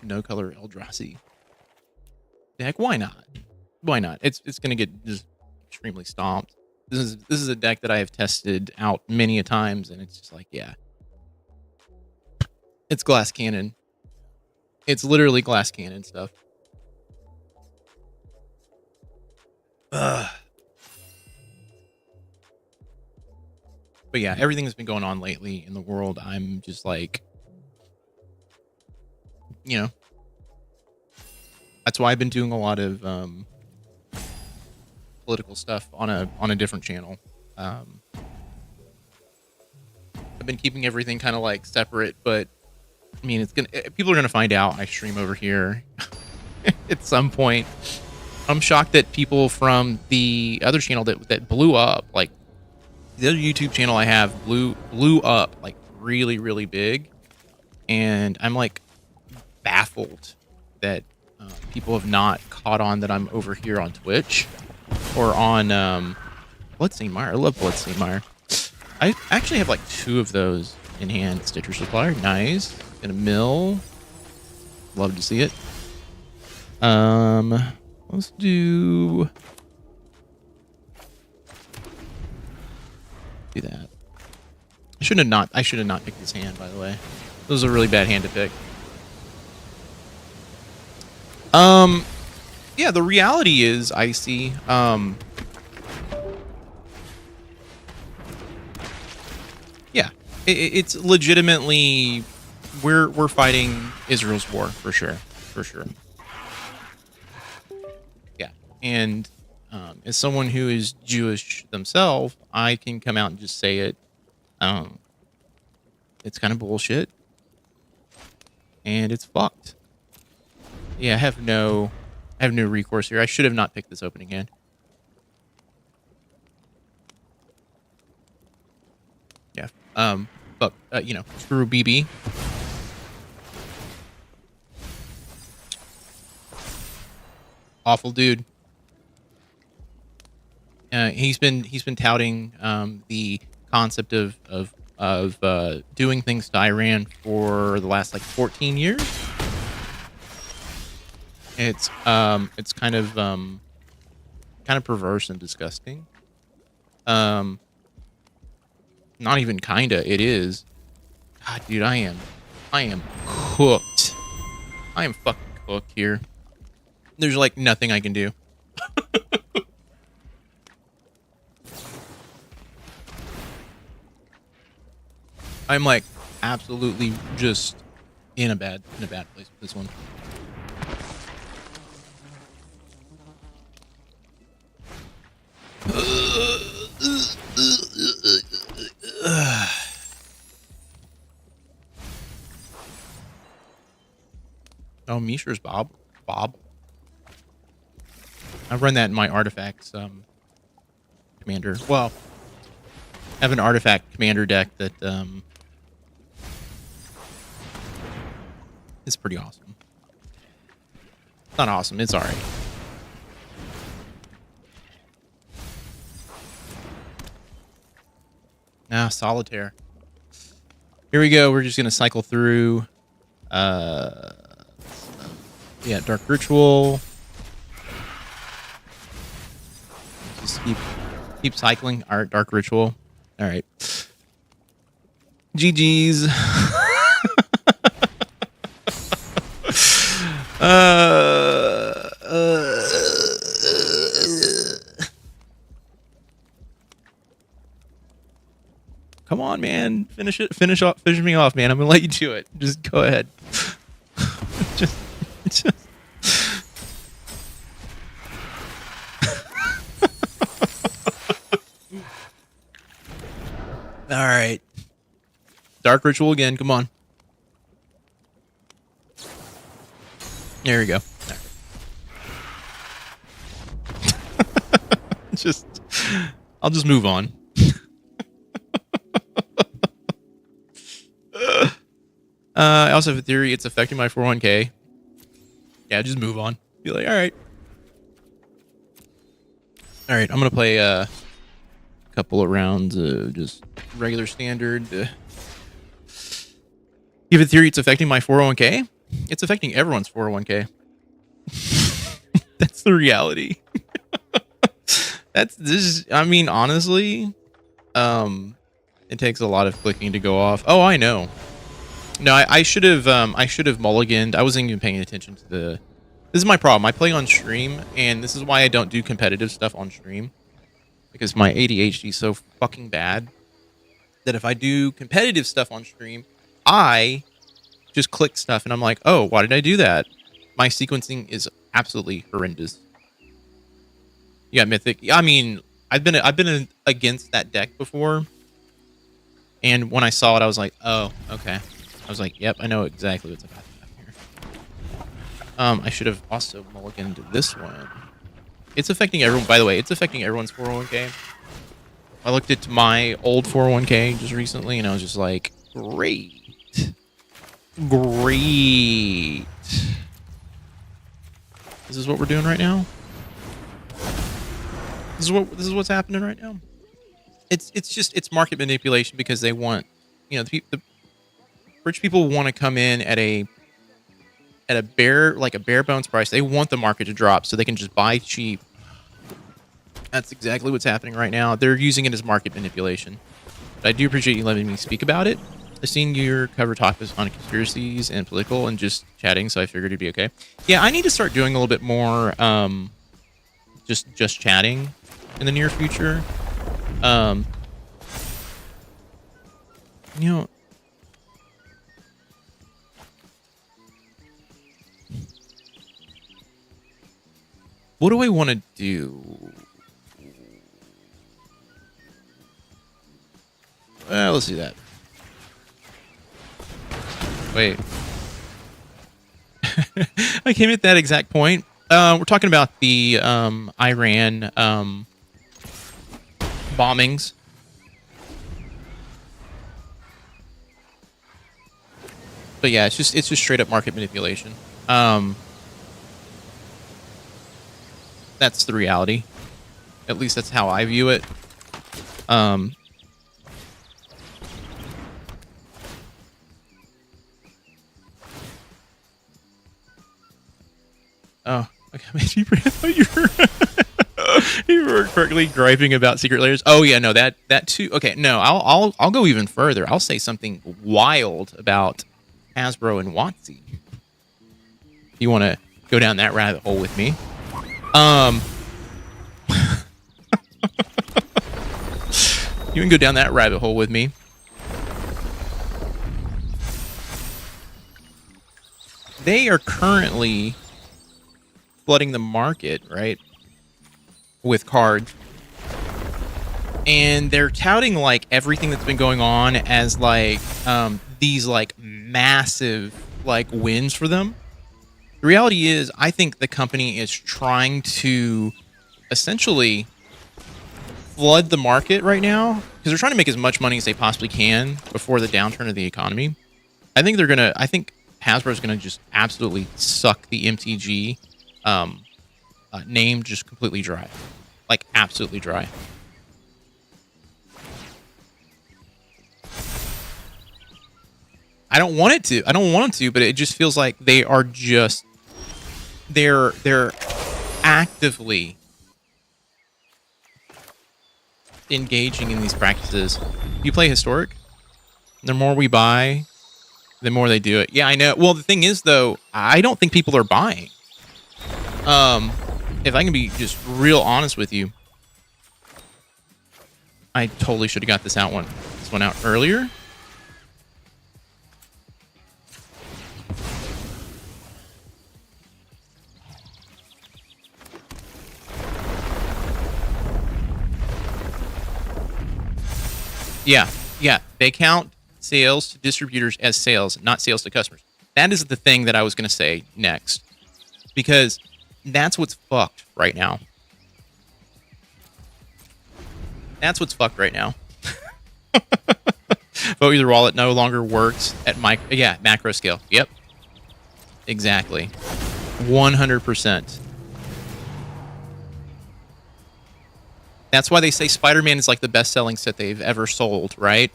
no color Eldrazi deck. Why not? Why not? It's gonna get just extremely stomped. This is a deck that I have tested out many a times, and it's just like, yeah, it's glass cannon. It's literally glass cannon stuff. Ugh. But yeah, everything that's been going on lately in the world, I'm just like, you know, that's why I've been doing a lot of political stuff on a different channel. I've been keeping everything kind of like separate, but I mean, people are gonna find out I stream over here at some point. I'm shocked that people from the other channel that blew up, like the other YouTube channel I have, blew up like really, really big, and I'm like baffled that people have not caught on that I'm over here on Twitch or on Bloodstained Mire. I love Bloodstained Mire. I actually have like 2 of those in hand. Stitcher Supplier, nice. Gonna mill. Love to see it. Let's do that. I should have not picked this hand, by the way. This was a really bad hand to pick. Yeah, the reality is, Icy, yeah, it's legitimately we're fighting Israel's war for sure. Yeah, and as someone who is Jewish themselves, I can come out and just say it. It's kind of bullshit, and it's fucked. Yeah, I have no recourse here. I should have not picked this opening hand. Yeah. But you know, screw BB. Awful dude. He's been touting the concept of doing things to Iran for the last like 14 years. It's kind of perverse and disgusting. Not even kinda, it is. God, dude, I am cooked. I am fucking cooked here. There's like nothing I can do. I'm like absolutely just in a bad place with this one. Oh Oh, Mishra's Bob. Bob. I've run that in my artifacts commander. Well, I have an artifact commander deck that is pretty awesome. It's not awesome. It's all right. Now, solitaire. Here we go. We're just gonna cycle through. Yeah, Dark Ritual. Just keep cycling. All right, Dark Ritual. All right. GG's. Come on, man. Finish me off, man. I'm gonna let you do it. Just go ahead. just. All right. Dark Ritual again. Come on. There we go. Right. I'll just move on. I also have a theory it's affecting my 401k. Yeah, just move on. Be like, all right. All right, I'm going to play a couple of rounds of just regular standard. You have a theory it's affecting my 401k? It's affecting everyone's 401k. That's the reality. I mean, honestly, it takes a lot of clicking to go off. Oh, I know. No, I should have mulliganed. I wasn't even paying attention to the. This is my problem. I play on stream, and this is why I don't do competitive stuff on stream, because my ADHD is so fucking bad that if I do competitive stuff on stream, I just click stuff, and I'm like, oh, why did I do that? My sequencing is absolutely horrendous. Yeah, Mythic. I mean, I've been against that deck before, and when I saw it, I was like, oh, okay. I was like, yep, I know exactly what's about to happen here. I should have also mulliganed this one. It's affecting everyone, by the way, it's affecting everyone's 401k. I looked at my old 401k just recently, and I was just like, great. Great. This is what we're doing right now? This is what's happening right now? It's market manipulation because they want, you know, the rich people want to come in at a bare bones price. They want the market to drop so they can just buy cheap. That's exactly what's happening right now. They're using it as market manipulation. But I do appreciate you letting me speak about it. I've seen your cover talk on conspiracies and political and just chatting, so I figured it'd be okay. Yeah, I need to start doing a little bit more just chatting in the near future. You know, what do I want to do? Let's do that. Wait. I came at that exact point. We're talking about the Iran bombings. But yeah, it's just straight up market manipulation. That's the reality. At least that's how I view it. Oh, okay. You were correctly griping about secret layers. Oh yeah, no, that too. Okay, no, I'll go even further. I'll say something wild about Hasbro and WotC. You want to go down that rabbit hole with me? You can go down that rabbit hole with me. They are currently flooding the market, right, with cards, and they're touting like everything that's been going on as like these like massive like wins for them. The reality is, I think the company is trying to essentially flood the market right now because they're trying to make as much money as they possibly can before the downturn of the economy. I think Hasbro's gonna just absolutely suck the MTG name just completely dry, like absolutely dry. I don't want it to. I don't want them to, but it just feels like they're actively engaging in these practices. You play Historic, the more we buy, the more they do it. Yeah, I know. Well, the thing is, though, I don't think people are buying. If I can be just real honest with you, I totally should have got this one out earlier. Yeah. They count sales to distributors as sales, not sales to customers. That is the thing that I was going to say next, because that's what's fucked right now. That's what's fucked right now. Vote Your Wallet no longer works at macro scale. Yep. Exactly. 100%. That's why they say Spider-Man is like the best-selling set they've ever sold, right?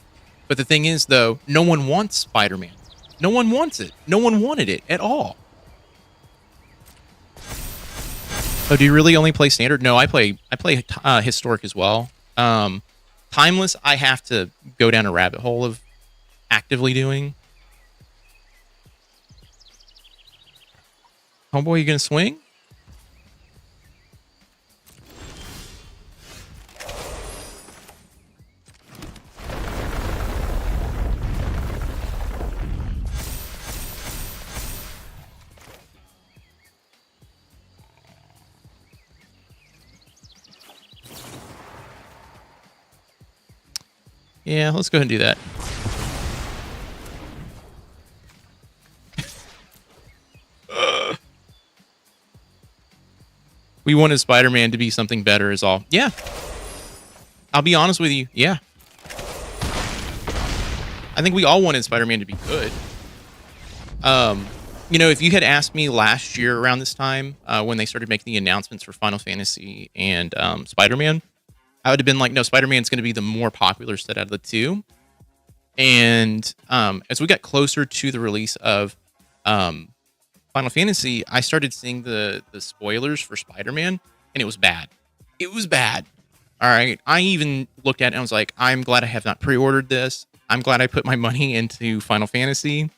But the thing is, though, no one wants Spider-Man. No one wants it. No one wanted it at all. Oh, do you really only play Standard? No, I play Historic as well. Timeless, I have to go down a rabbit hole of actively doing. Homeboy, you gonna swing? Yeah, let's go ahead and do that. We wanted Spider-Man to be something better is all. Yeah. I'll be honest with you. Yeah. I think we all wanted Spider-Man to be good. If you had asked me last year around this time, when they started making the announcements for Final Fantasy and Spider-Man, I would have been like, no, Spider-Man's going to be the more popular set out of the two. And as we got closer to the release of Final Fantasy, I started seeing the spoilers for Spider-Man, and it was bad. It was bad. All right. I even looked at it and I was like, I'm glad I have not pre-ordered this. I'm glad I put my money into Final Fantasy.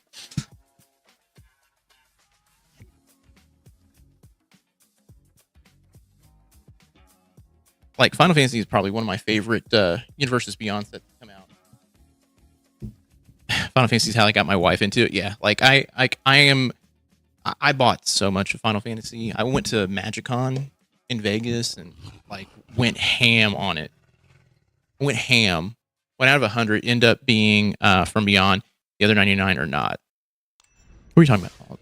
Like, Final Fantasy is probably one of my favorite Universes Beyond sets to come out. Final Fantasy is how I got my wife into it. Yeah, like I bought so much of Final Fantasy. I went to MagicCon in Vegas and like went ham on it. Went ham. One out of 100 end up being From Beyond. The other 99 are not. What are you talking about?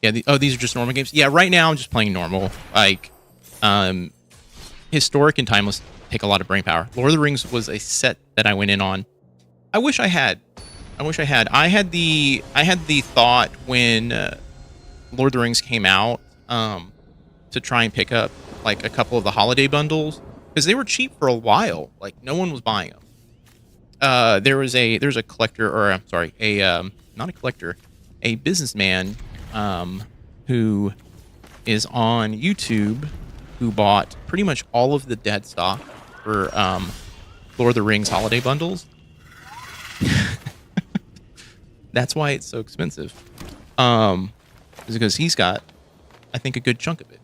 Yeah. These are just normal games. Yeah. Right now I'm just playing normal. Like, Historic and Timeless take a lot of brain power. Lord of the Rings was a set that I went in on. I wish I had. I had the thought when Lord of the Rings came out to try and pick up like a couple of the holiday bundles because they were cheap for a while. Like no one was buying them. There's a collector, or I'm sorry, not a collector, a businessman who is on YouTube who bought pretty much all of the dead stock for Lord of the Rings holiday bundles. That's why it's so expensive. Is because he's got, I think, a good chunk of it.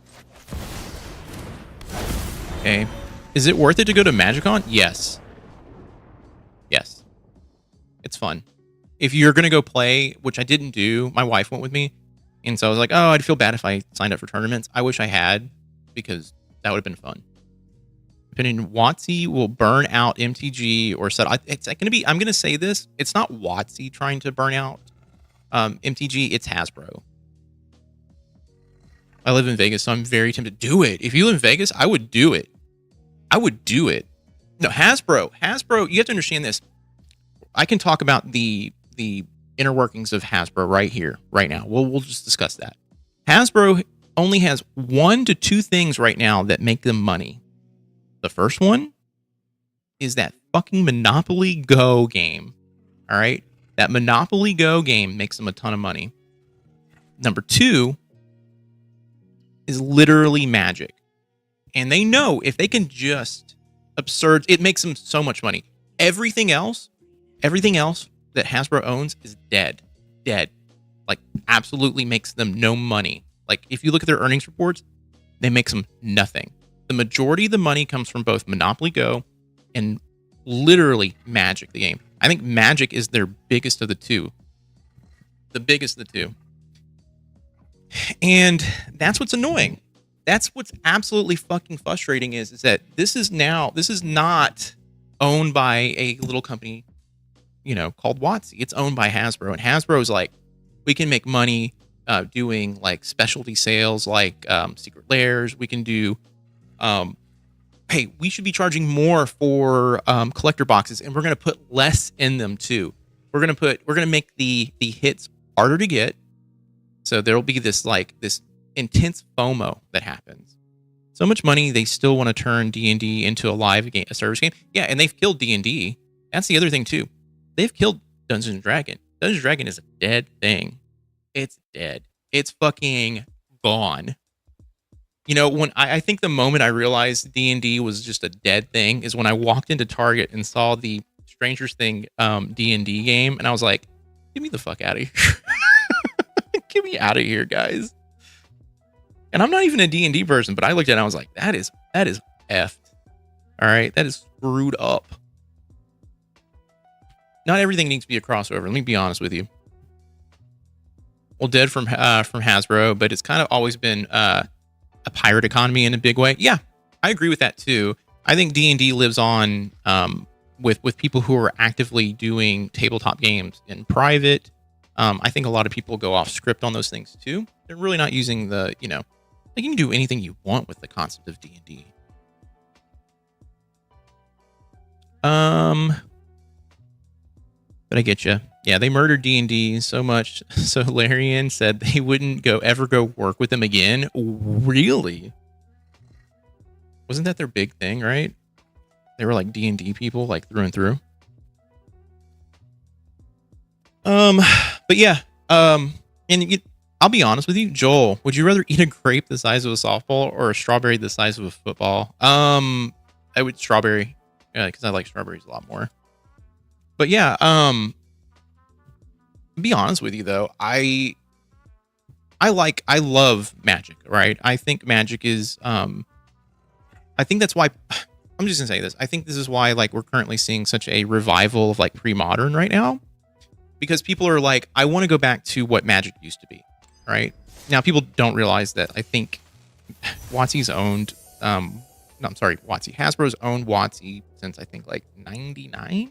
Okay. Is it worth it to go to MagicCon? Yes. Yes. It's fun. If you're going to go play, which I didn't do, my wife went with me. And so I was like, oh, I'd feel bad if I signed up for tournaments. I wish I had, because that would have been fun. Depending, WotC will burn out MTG or set. It's going to be, I'm going to say this. It's not WotC trying to burn out MTG. It's Hasbro. I live in Vegas, so I'm very tempted to do it. If you live in Vegas, I would do it. I would do it. No, Hasbro, you have to understand this. I can talk about the inner workings of Hasbro right here, right now. We'll just discuss that. Hasbro only has 1 to 2 things right now that make them money. The first one is that fucking Monopoly Go game. All right? That Monopoly Go game makes them a ton of money. Number 2 is literally Magic. And they know if they can just it makes them so much money. Everything else that Hasbro owns is dead. Like, absolutely makes them no money. Like, if you look at their earnings reports, they make them nothing. The majority of the money comes from both Monopoly Go and literally Magic, the game. I think Magic is their biggest of the two. The biggest of the two. And that's what's annoying. That's what's absolutely fucking frustrating is that this is not owned by a little company, called WotC. It's owned by Hasbro. And Hasbro is like, we can make money doing like specialty sales, like Secret Lairs. We can do, hey, we should be charging more for collector boxes, and we're going to put less in them too. We're going to make the hits harder to get. So there'll be this intense FOMO that happens. So much money, they still want to turn D&D into a live game, a service game. Yeah, and they've killed D&D. That's the other thing too. They've killed Dungeons & Dragons. Dungeons & Dragons is a dead thing. It's dead. It's fucking gone. When I think the moment I realized D&D was just a dead thing is when I walked into Target and saw the Stranger Things D&D game, and I was like, get me the fuck out of here. Get me out of here, guys. And I'm not even a D&D person, but I looked at it and I was like, that is effed. All right, that is screwed up. Not everything needs to be a crossover. Let me be honest with you. Well, dead from Hasbro, but it's kind of always been a pirate economy in a big way. Yeah, I agree with that too. I think D&D lives on with people who are actively doing tabletop games in private. I think a lot of people go off script on those things too. They're really not using you can do anything you want with the concept of D&D. But I get you. Yeah, they murdered D&D so much. So Larian said they wouldn't ever go work with them again. Really? Wasn't that their big thing, right? They were like D&D people, like through and through. But yeah. I'll be honest with you, Joel. Would you rather eat a grape the size of a softball or a strawberry the size of a football? I would strawberry. Yeah, because I like strawberries a lot more. But yeah, be honest with you though, I love Magic, right? I think Magic is I think that's why I'm just gonna say this. I think this is why like we're currently seeing such a revival of like pre-modern right now. Because people are like, I want to go back to what Magic used to be, right? Now people don't realize that I think WotC's owned Hasbro's owned WotC since I think like 99.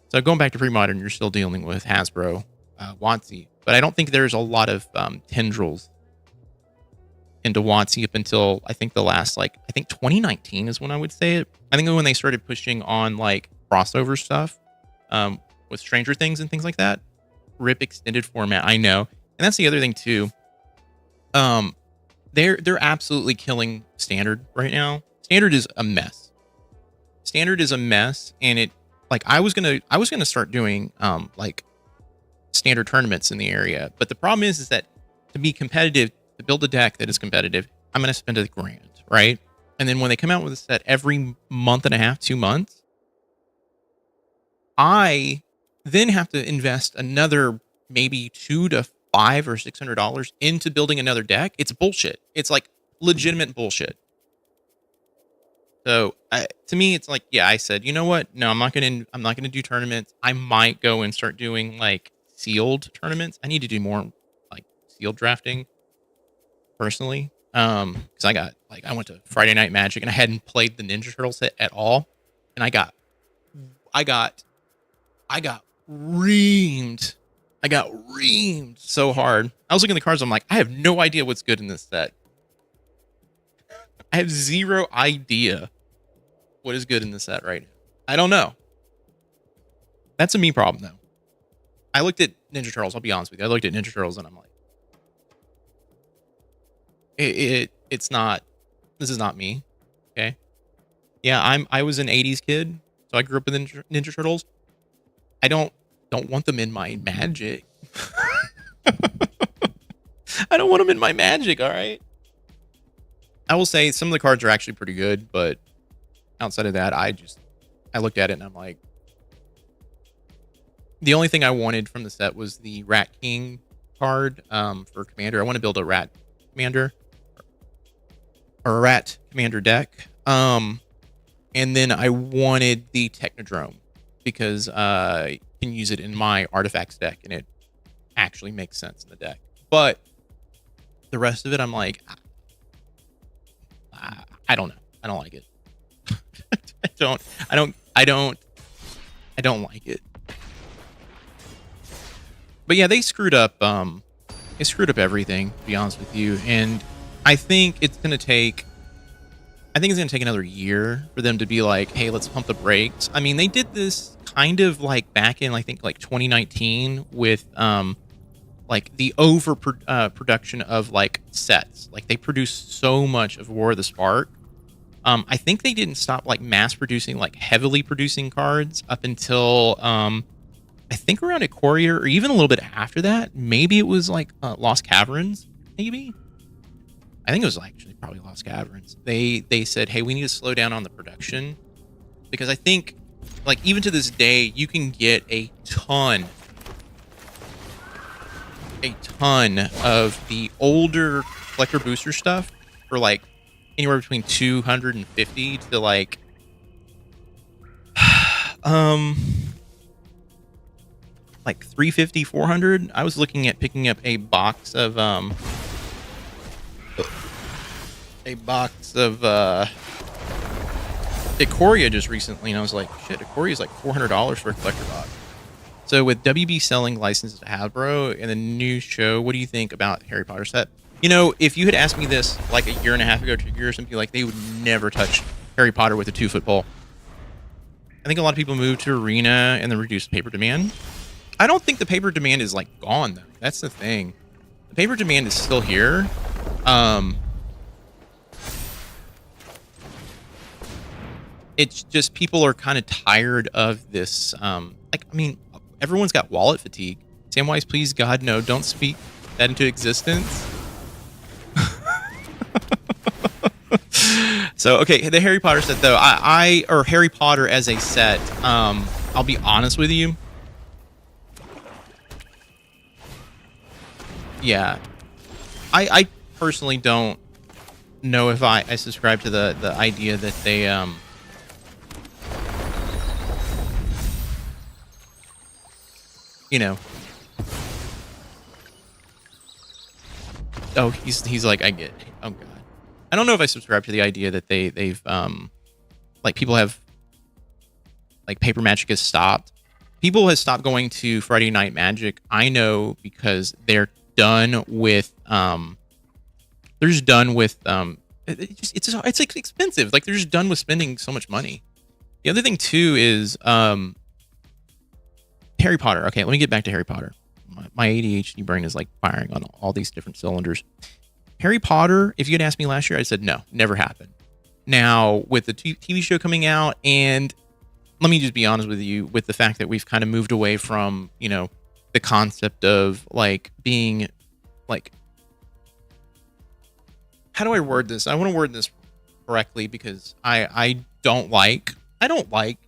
So going back to pre-modern, you're still dealing with Hasbro, WotC, but I don't think there's a lot of tendrils into WotC up until I think the last 2019 is when I would say it. I think when they started pushing on like crossover stuff with Stranger Things and things like that. RIP extended format, I know, and that's the other thing too. They're absolutely killing Standard right now. Standard is a mess. And it. Like I was gonna start doing like Standard tournaments in the area, but the problem is that to be competitive, to build a deck that is competitive, I'm gonna spend $1,000, right? And then when they come out with a set every month and a half, 2 months, I then have to invest another maybe $200 to $500 or $600 into building another deck. It's bullshit. It's like legitimate bullshit. So to me, it's like, yeah, I said, you know what? No, I'm not gonna do tournaments. I might go and start doing like sealed tournaments. I need to do more like sealed drafting personally. Because I went to Friday Night Magic and I hadn't played the Ninja Turtle set at all, and I got reamed. I got reamed so hard. I was looking at the cards. I'm like, I have no idea what's good in this set. I have zero idea what is good in this set right now. I don't know. That's a me problem, though. I looked at Ninja Turtles. I'll be honest with you. I looked at Ninja Turtles and I'm like, it's not. This is not me. Okay. Yeah, I was an '80s kid, so I grew up with Ninja Turtles. I don't want them in my Magic. I don't want them in my Magic. All right. I will say some of the cards are actually pretty good, but outside of that, I looked at it and I'm like, the only thing I wanted from the set was the Rat King card for Commander. I want to build a Rat Commander or a Rat Commander deck. And then I wanted the Technodrome because I can use it in my Artifacts deck and it actually makes sense in the deck. But the rest of it, I'm like, I don't know. I don't like it. I don't like it. But yeah, they screwed up everything, to be honest with you. And I think it's gonna take another year for them to be like, hey, let's pump the brakes. I mean, they did this kind of like back in, I think, like 2019 with like the production of like sets. Like they produced so much of War of the Spark. I think they didn't stop like mass producing, like heavily producing cards up until I think around Ikoria or even a little bit after that. Maybe it was like Lost Caverns, maybe. I think it was actually probably Lost Caverns. They said, hey, we need to slow down on the production because I think like even to this day you can get a ton of the older collector booster stuff for like anywhere between 250 to like like 350, 400. I was looking at picking up a box of Ikoria just recently, and I was like, shit, Ikoria is like $400 for a collector box. So with WB selling licenses to Hasbro and the new show, what do you think about Harry Potter set? You know, if you had asked me this like a year and a half ago, 2 years, I'd be like, they would never touch Harry Potter with a 2-foot pole. I think a lot of people moved to Arena and then reduced paper demand. I don't think the paper demand is like gone though. That's the thing. The paper demand is still here. It's just people are kind of tired of this. Like, I mean, everyone's got wallet fatigue. Samwise, please, God, no, don't speak that into existence. So, okay, the Harry Potter set, though, or Harry Potter as a set, I'll be honest with you. Yeah. I personally don't know if I subscribe to the idea that they, you know. Oh, he's like, I get it. Oh, God. I don't know if I subscribe to the idea that they've like people have like Paper Magic has stopped. People have stopped going to Friday Night Magic. I know because they're done with it's like expensive. Like they're just done with spending so much money. The other thing too is Harry Potter. Okay, let me get back to Harry Potter. My ADHD brain is like firing on all these different cylinders. Harry Potter, if you had asked me last year, I said no, never happened. Now, with the TV show coming out, and let me just be honest with you, with the fact that we've kind of moved away from, you know, the concept of like being like, how do I word this? I want to word this correctly because I don't like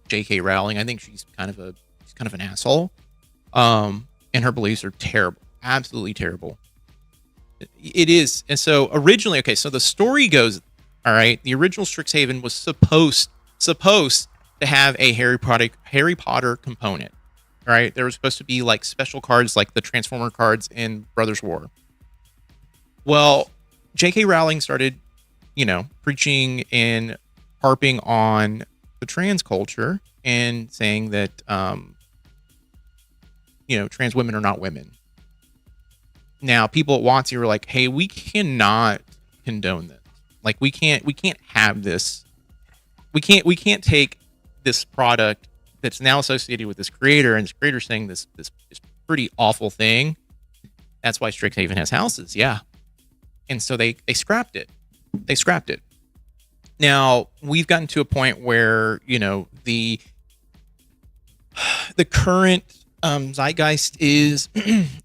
J.K. Rowling. I think she's kind of an asshole. And her beliefs are terrible, absolutely terrible. It is. And so originally, okay, so the story goes, all right, the original Strixhaven was supposed to have a Harry Potter component. All right, there was supposed to be like special cards like the Transformer cards in Brothers War. Well, J.K. Rowling started, you know, preaching and harping on the trans culture and saying that trans women are not women. Now, people at WotC were like, hey, we cannot condone this. Like, we can't have this. We can't take this product that's now associated with this creator, and this creator saying this pretty awful thing. That's why Strixhaven has houses, yeah. And so they scrapped it. They scrapped it. Now, we've gotten to a point where, the current zeitgeist is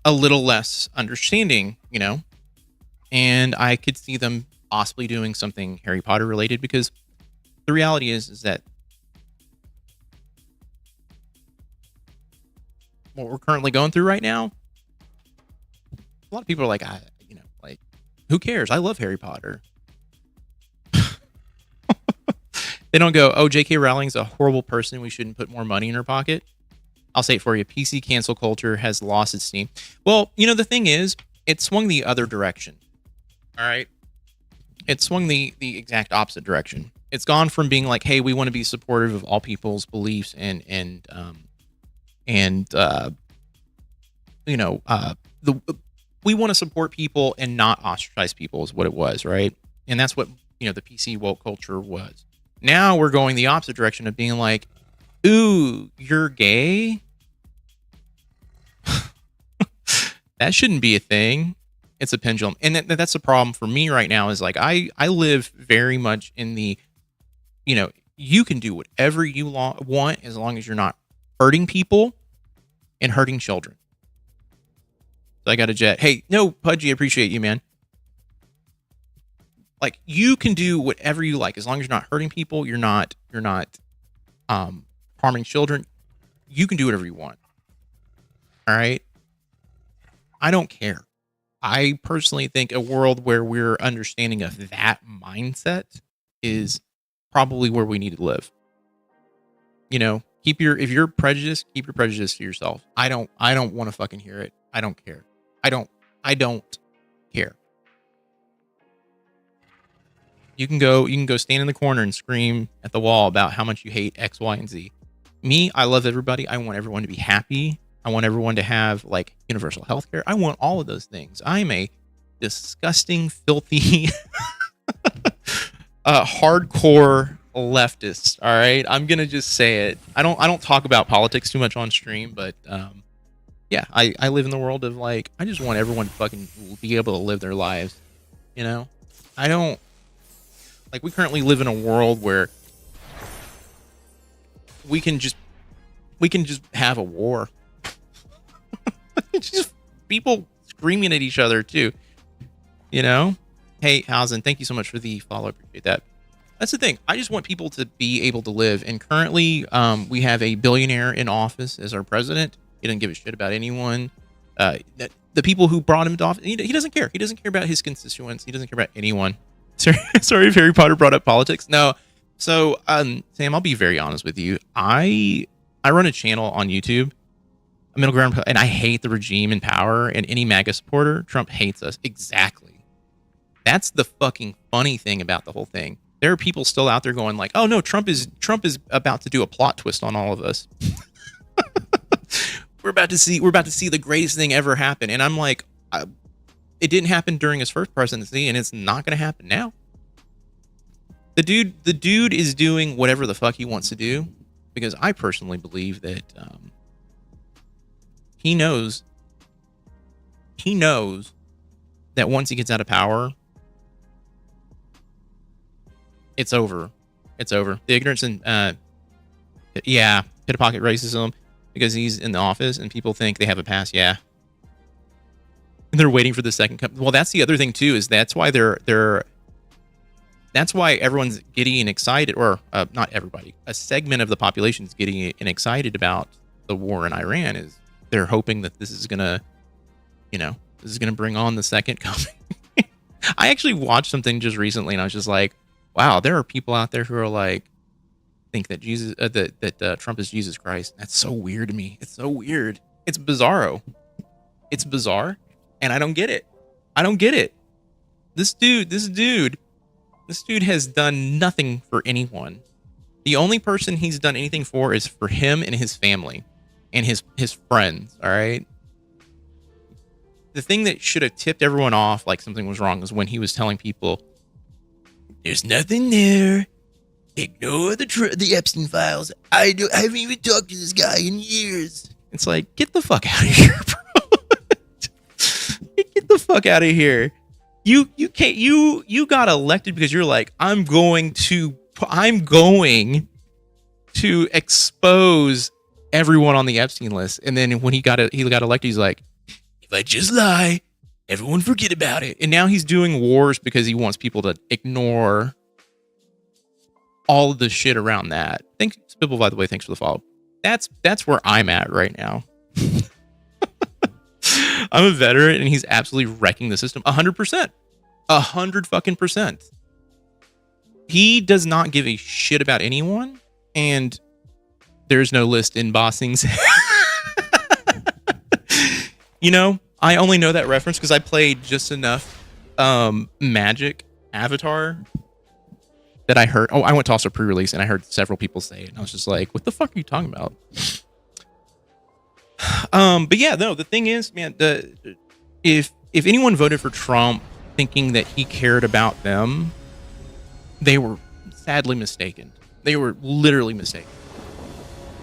a little less understanding, and I could see them possibly doing something Harry Potter related, because the reality is that what we're currently going through right now, a lot of people are like, who cares? I love Harry Potter. They don't go, oh, J.K. Rowling's a horrible person. We shouldn't put more money in her pocket. I'll say it for you. PC cancel culture has lost its steam. Well, the thing is, it swung the other direction. All right? It swung the exact opposite direction. It's gone from being like, hey, we want to be supportive of all people's beliefs we want to support people and not ostracize people is what it was, right? And that's what, the PC woke culture was. Now we're going the opposite direction of being like, ooh, you're gay? That shouldn't be a thing. It's a pendulum. And that's the problem for me right now is like, I live very much in the, you can do whatever you want as long as you're not hurting people and hurting children. So I got a jet. Hey, no, Pudgy, I appreciate you, man. Like, you can do whatever you like as long as you're not hurting people. You're not harming children. You can do whatever you want. All right. I don't care. I personally think a world where we're understanding of that mindset is probably where we need to live. If you're prejudiced, keep your prejudice to yourself. I don't want to fucking hear it. I don't care. I don't care. You can go stand in the corner and scream at the wall about how much you hate X, Y, and Z. Me, I love everybody. I want everyone to be happy. I want everyone to have like universal health care. I want all of those things. I'm a disgusting, filthy, hardcore leftist. All right. I'm going to just say it. I don't talk about politics too much on stream, but, yeah, I live in the world of like, I just want everyone to fucking be able to live their lives. I don't like, we currently live in a world where we can just have a war. It's just people screaming at each other too. Hey, Housen, thank you so much for the follow. I appreciate that. That's the thing. I just want people to be able to live. And currently, we have a billionaire in office as our president. He doesn't give a shit about anyone. The people who brought him to office, he doesn't care. He doesn't care about his constituents. He doesn't care about anyone. Sorry if Harry Potter brought up politics. No. So, Sam, I'll be very honest with you. I run a channel on YouTube, a middle ground, and I hate the regime in power and any MAGA supporter. Trump hates us. Exactly. That's the fucking funny thing about the whole thing. There are people still out there going like, oh no, Trump is about to do a plot twist on all of us. We're about to see the greatest thing ever happen. And I'm like, it didn't happen during his first presidency, and it's not going to happen now. The dude is doing whatever the fuck he wants to do, because I personally believe that he knows that once he gets out of power, it's over. It's over. The ignorance and pit pocket racism, because he's in the office and people think they have a pass. Yeah. And they're waiting for the second well, that's the other thing too, is that's why that's why everyone's giddy and excited, or not everybody, a segment of the population is giddy and excited about the war in Iran, is they're hoping that this is gonna bring on the second coming. I actually watched something just recently and I was just like, wow, there are people out there who are like, think that Jesus, that Trump is Jesus Christ. That's so weird to me. It's so weird. It's bizarro. It's bizarre, and I don't get it. I don't get it. This dude has done nothing for anyone. The only person he's done anything for is for him and his family. and his friends. All right. The thing that should have tipped everyone off like something was wrong is when he was telling people, "There's nothing there. Ignore the Epstein files. I haven't even talked to this guy in years." It's like, get the fuck out of here, bro. Get the fuck out of here. You can't. You got elected because you're like, I'm going to expose everyone on the Epstein list. And then when he got elected, he's like, if I just lie, everyone forget about it. And now he's doing wars because he wants people to ignore all of the shit around that. Thanks, Spibble, by the way. Thanks for the follow. That's where I'm at right now. I'm a veteran, and he's absolutely wrecking the system. 100%. 100 fucking %. He does not give a shit about anyone, and there's no list in Bossing's. You know, I only know that reference because I played just enough Magic Avatar that I heard. Oh, I went to also pre-release, and I heard several people say it, and I was just like, what the fuck are you talking about? But yeah, no, the thing is, man, if anyone voted for Trump thinking that he cared about them, they were sadly mistaken. They were literally mistaken.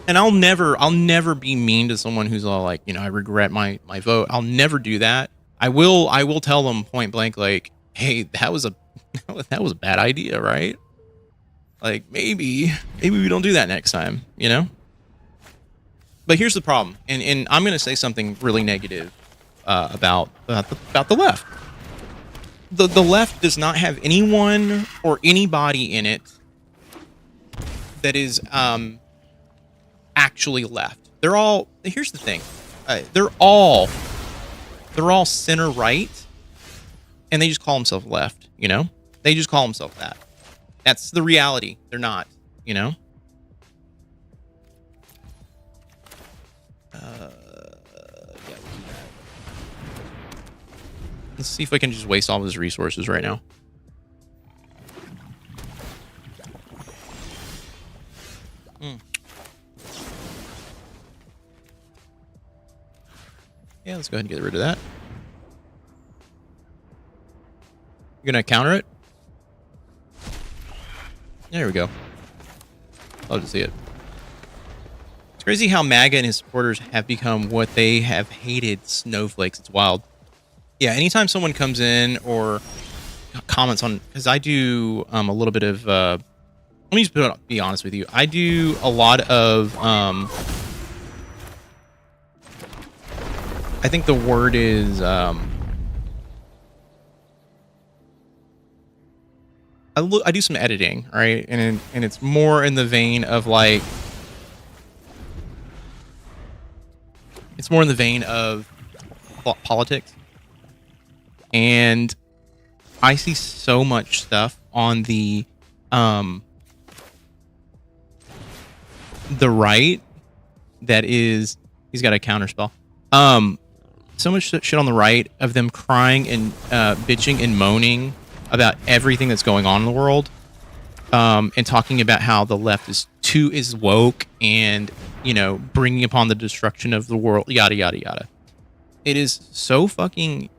And I'll never be mean to someone who's all like, you know, I regret my vote. I'll never do that. I will tell them point blank, like, hey, that was a bad idea, right? Like, maybe we don't do that next time, you know? But here's the problem, and I'm going to say something really negative about the left. The left does not have anyone or anybody in it that is actually left. They're all. Here's the thing, they're all center right, and they just call themselves left. You know, they just call themselves that. That's the reality. They're not. You know. Yeah, we'll do that. Let's see if I can just waste all of his resources right now. Yeah, let's go ahead and get rid of that. You're gonna counter it? There we go. Love to see it. It's crazy how MAGA and his supporters have become what they have hated, snowflakes. It's wild. Yeah, anytime someone comes in or comments on, because I do a little bit of, let me just be honest with you. I do a lot of, I think the word is, I do some editing, right? And it's more in the vein of like, it's more in the vein of politics. And I see so much stuff on the right that is, he's got a counterspell. So much shit on the right of them crying and bitching and moaning about everything that's going on in the world, and talking about how the left is woke and, you know, bringing upon the destruction of the world, yada yada yada. It is so fucking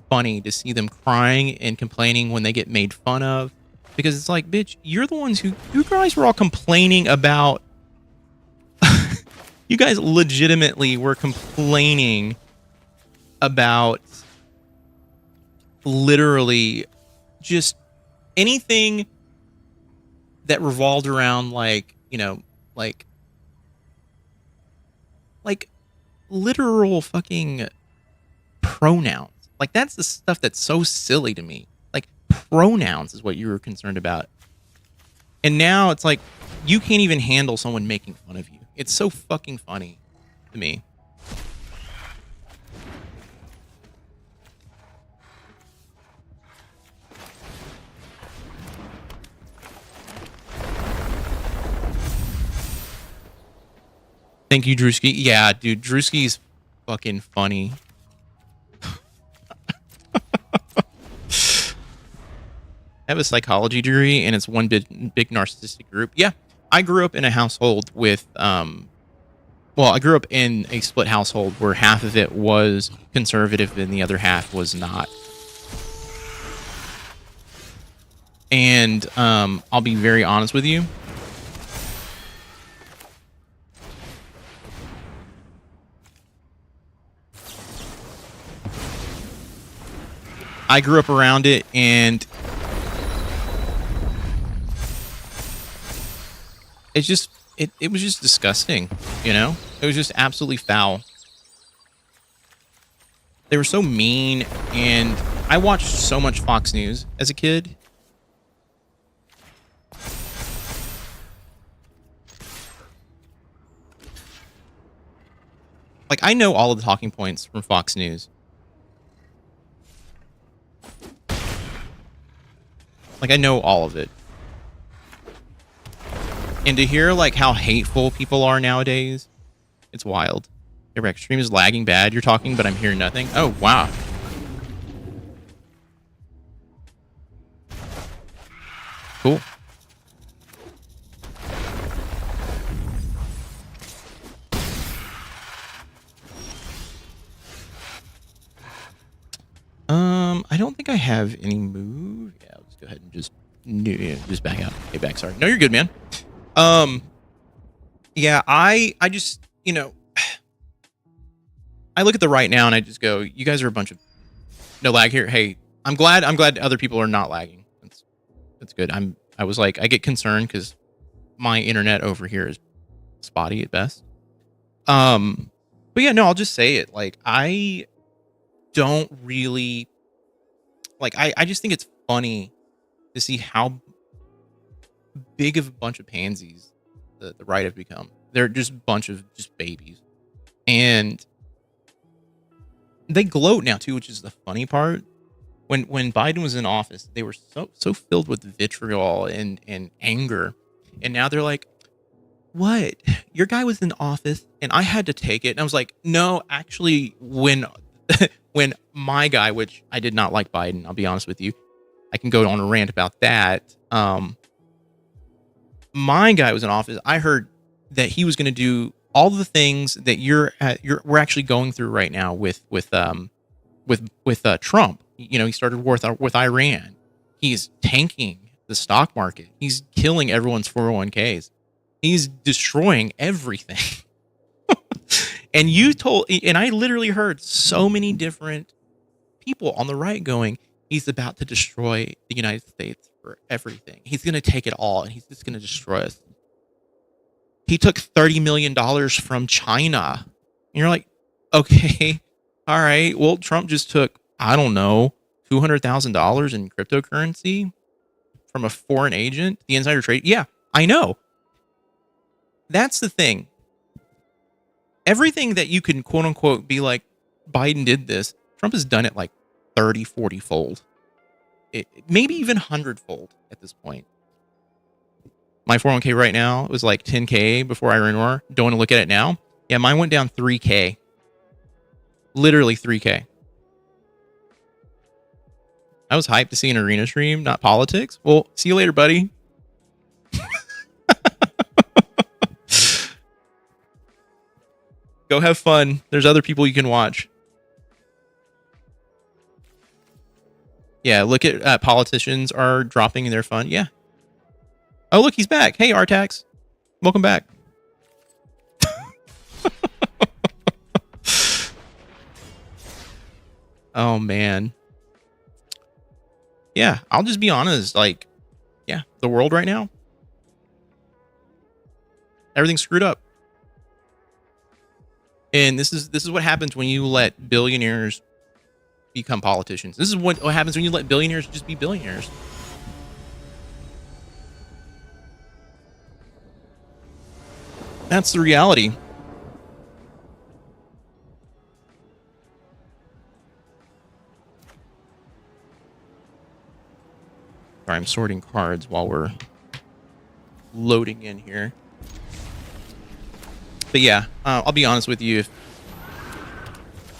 funny to see them crying and complaining when they get made fun of, because it's like, bitch, you're the ones you guys were all complaining about. You guys legitimately were complaining about literally just anything that revolved around, like, you know, like literal fucking pronouns. Like, that's the stuff that's so silly to me. Like, pronouns is what you were concerned about. And now it's like, you can't even handle someone making fun of you. It's so fucking funny to me. Thank you, Drewski. Yeah, dude, Drewski's fucking funny. I have a psychology degree, and it's one big narcissistic group. Yeah, I grew up in a household with well, I grew up in a split household where half of it was conservative and the other half was not. And I'll be very honest with you. I grew up around it, and it's just it was just disgusting, you know? It was just absolutely foul. They were so mean, and I watched so much Fox News as a kid. Like, I know all of the talking points from Fox News. Like, I know all of it. And to hear, like, how hateful people are nowadays, it's wild. Your rec stream is lagging bad. You're talking, but I'm hearing nothing. Oh, wow. Cool. I don't think I have any move. Yeah, let's go ahead and just back out. Okay, back. Sorry. No, you're good, man. Yeah, I just, you know, I look at the right now and I just go, you guys are a bunch of no lag here. Hey, I'm glad other people are not lagging. That's good. I was like, I get concerned because my internet over here is spotty at best. But yeah, no, I'll just say it. Like, I don't really like, I just think it's funny to see how big of a bunch of pansies the right have become. They're just a bunch of just babies. And they gloat now too, which is the funny part. When Biden was in office, they were so filled with vitriol and anger. And now they're like, what? Your guy was in office and I had to take it. And I was like, no, actually, when my guy, which I did not like Biden, I'll be honest with you, I can go on a rant about that. My guy was in office. I heard that he was going to do all the things that we're actually going through right now with Trump. You know, he started war with Iran. He's tanking the stock market. He's killing everyone's 401ks. He's destroying everything. And I literally heard so many different people on the right going, he's about to destroy the United States for everything. He's going to take it all and he's just going to destroy us. He took $30 million from China. And you're like, okay, all right. Well, Trump just took, I don't know, $200,000 in cryptocurrency from a foreign agent, the insider trade. Yeah, I know. That's the thing. Everything that you can quote unquote be like, Biden did this, Trump has done it like 30, 40 fold. Maybe even 100 fold at this point. My 401k right now was like 10K before Arenaaaaa. Don't want to look at it now. Yeah, mine went down 3K. Literally 3K. I was hyped to see an arena stream, not politics. Well, see you later, buddy. Go have fun. There's other people you can watch. Yeah, look at politicians are dropping their fund. Yeah. Oh, look, he's back. Hey, Artax. Welcome back. Oh, man. Yeah, I'll just be honest. Like, yeah, the world right now, everything's screwed up. And this is what happens when you let billionaires become politicians. This is what happens when you let billionaires just be billionaires. That's the reality. Sorry, I'm sorting cards while we're loading in here. But yeah, I'll be honest with you.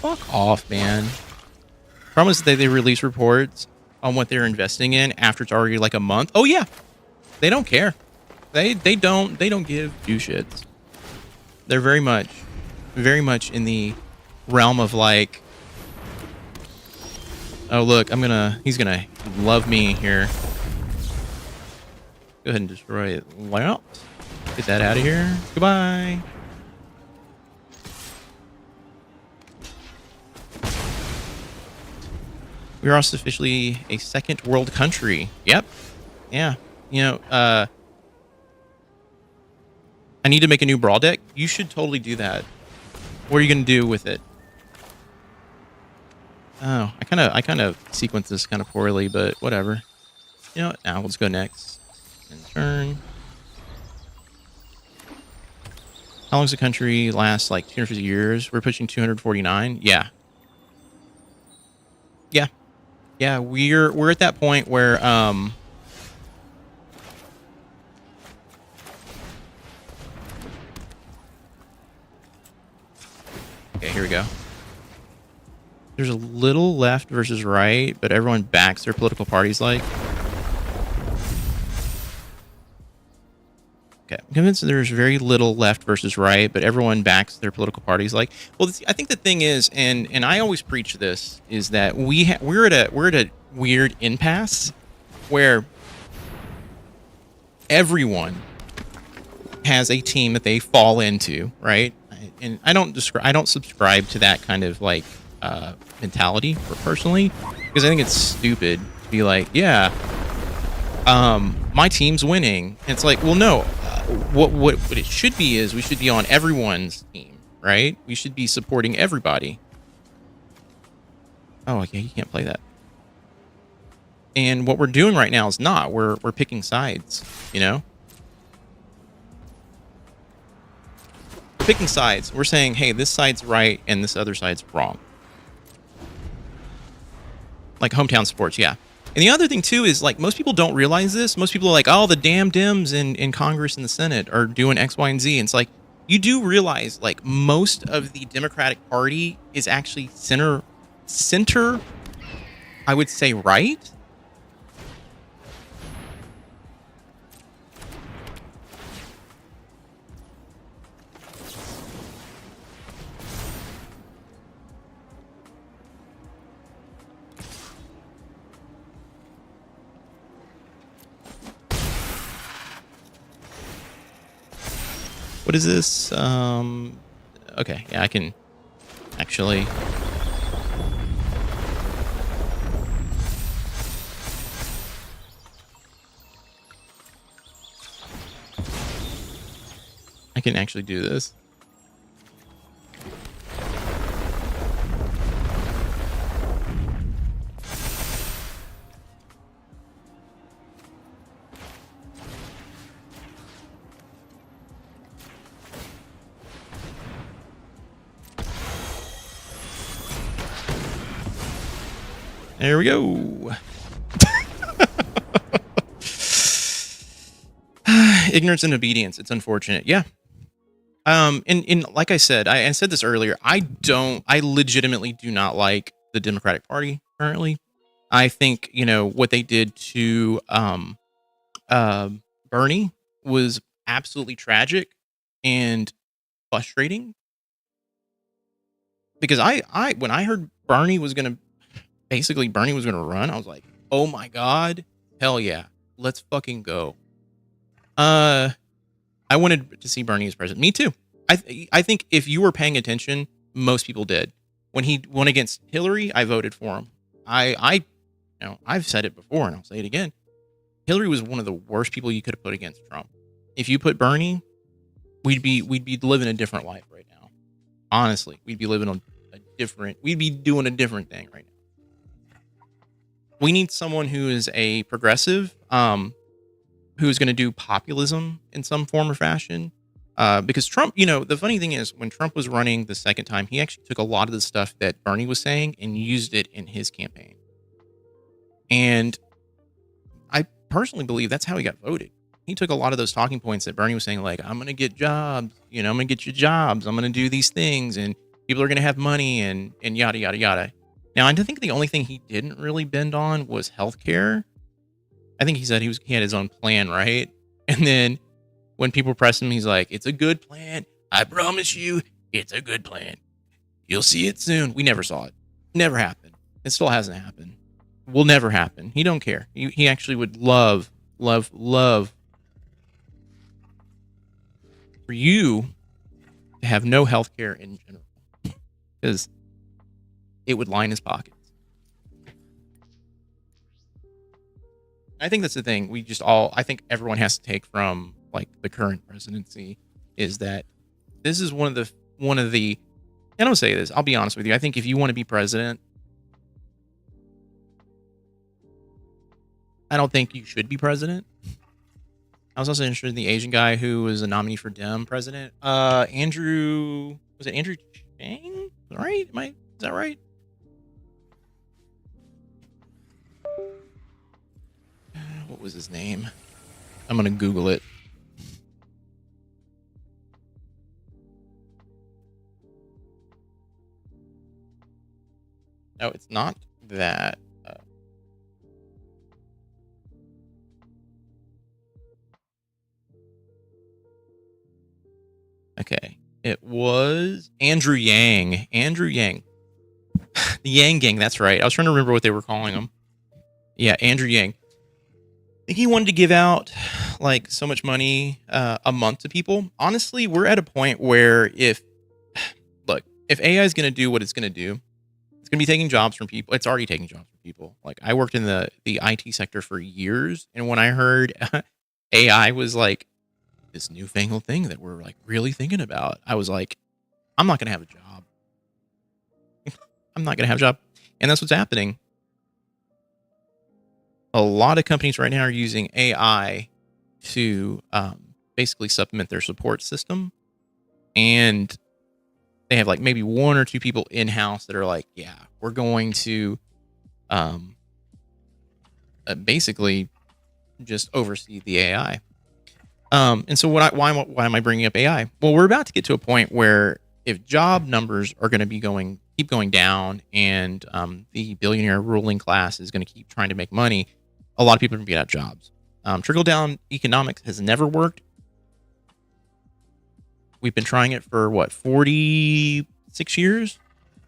Fuck off, man. Promise that they release reports on what they're investing in after it's already like a month. Oh yeah, they don't care. They don't give two shits. They're very much very much in the realm of like, oh look, he's gonna love me here. Go ahead and destroy it. Well, get that out of here. Goodbye. We are also officially a second world country. Yep. Yeah. You know, I need to make a new brawl deck. You should totally do that. What are you gonna do with it? Oh, I kind of sequenced this kind of poorly, but whatever. You know what? Now let's go next. And turn. How long does the country last? Like 250 years? We're pushing 249. Yeah. Yeah. Yeah. We're at that point where okay, here we go. There's a little left versus right, but everyone backs their political parties like. Okay, I'm convinced that there's very little left versus right, but everyone backs their political parties like. Well, I think the thing is, and I always preach this, is that we're at a weird impasse where everyone has a team that they fall into, right? And I don't subscribe to that kind of like mentality personally, because I think it's stupid to be like, yeah, my team's winning. And it's like, well, no. What it should be is we should be on everyone's team, right? We should be supporting everybody. Oh, okay, you can't play that. And what we're doing right now is not. We're picking sides, you know? We're picking sides. We're saying, hey, this side's right and this other side's wrong. Like hometown sports, yeah. And the other thing, too, is, like, most people don't realize this. Most people are like, oh, the damn Dems in Congress and the Senate are doing X, Y, and Z. And it's like, you do realize, like, most of the Democratic Party is actually center, I would say, right? What is this? Okay, yeah, I can actually. I can actually do this. There we go. Ignorance and obedience. It's unfortunate. Yeah. And like I said, I said this earlier, I legitimately do not like the Democratic Party currently. I think, you know, what they did to Bernie was absolutely tragic and frustrating. Because I when I heard Bernie was gonna run, I was like, oh my God, hell yeah, let's fucking go. I wanted to see Bernie as president. Me too. I think if you were paying attention, most people did. When he went against Hillary, I voted for him. You know, I've said it before and I'll say it again. Hillary was one of the worst people you could have put against Trump. If you put Bernie, we'd be living a different life right now. Honestly, we'd be doing a different thing right now. We need someone who is a progressive, who's going to do populism in some form or fashion. Because Trump, you know, the funny thing is when Trump was running the second time, he actually took a lot of the stuff that Bernie was saying and used it in his campaign. And I personally believe that's how he got voted. He took a lot of those talking points that Bernie was saying, like, I'm going to get jobs, you know, I'm going to get you jobs, I'm going to do these things, and people are going to have money, and yada, yada, yada. Now, I think the only thing he didn't really bend on was healthcare. I think he said he had his own plan, right? And then when people press him, he's like, it's a good plan. I promise you, It's a good plan. You'll see it soon. We never saw it. Never happened. It still hasn't happened. Will never happen. He don't care. He actually would love for you to have no health care in general, because it would line his pockets. I think that's the thing. I think everyone has to take from like the current presidency is that this is one of the, and I'll say this, I'll be honest with you. I think if you want to be president, I don't think you should be president. I was also interested in the Asian guy who was a nominee for Dem president. Andrew, was it Andrew Chang? Right? Is that right? What was his name? I'm going to Google it. No, it's not that. Okay. It was Andrew Yang. Andrew Yang. The Yang Gang, that's right. I was trying to remember what they were calling him. Yeah, Andrew Yang. He wanted to give out like so much money a month to people. Honestly, we're at a point where if AI is going to do what it's going to do, it's going to be taking jobs from people. It's already taking jobs from people. Like I worked in the IT sector for years, and when I heard AI was like this newfangled thing that we're like really thinking about, I was like, I'm not going to have a job. I'm not going to have a job. And that's what's happening. A lot of companies right now are using AI to basically supplement their support system. And they have like maybe one or two people in-house that are like, yeah, we're going to basically just oversee the AI. And so why am I bringing up AI? Well, we're about to get to a point where if job numbers are going to keep going down, and the billionaire ruling class is going to keep trying to make money, a lot of people are going to be out of jobs. Trickle down economics has never worked. We've been trying it for 46 years.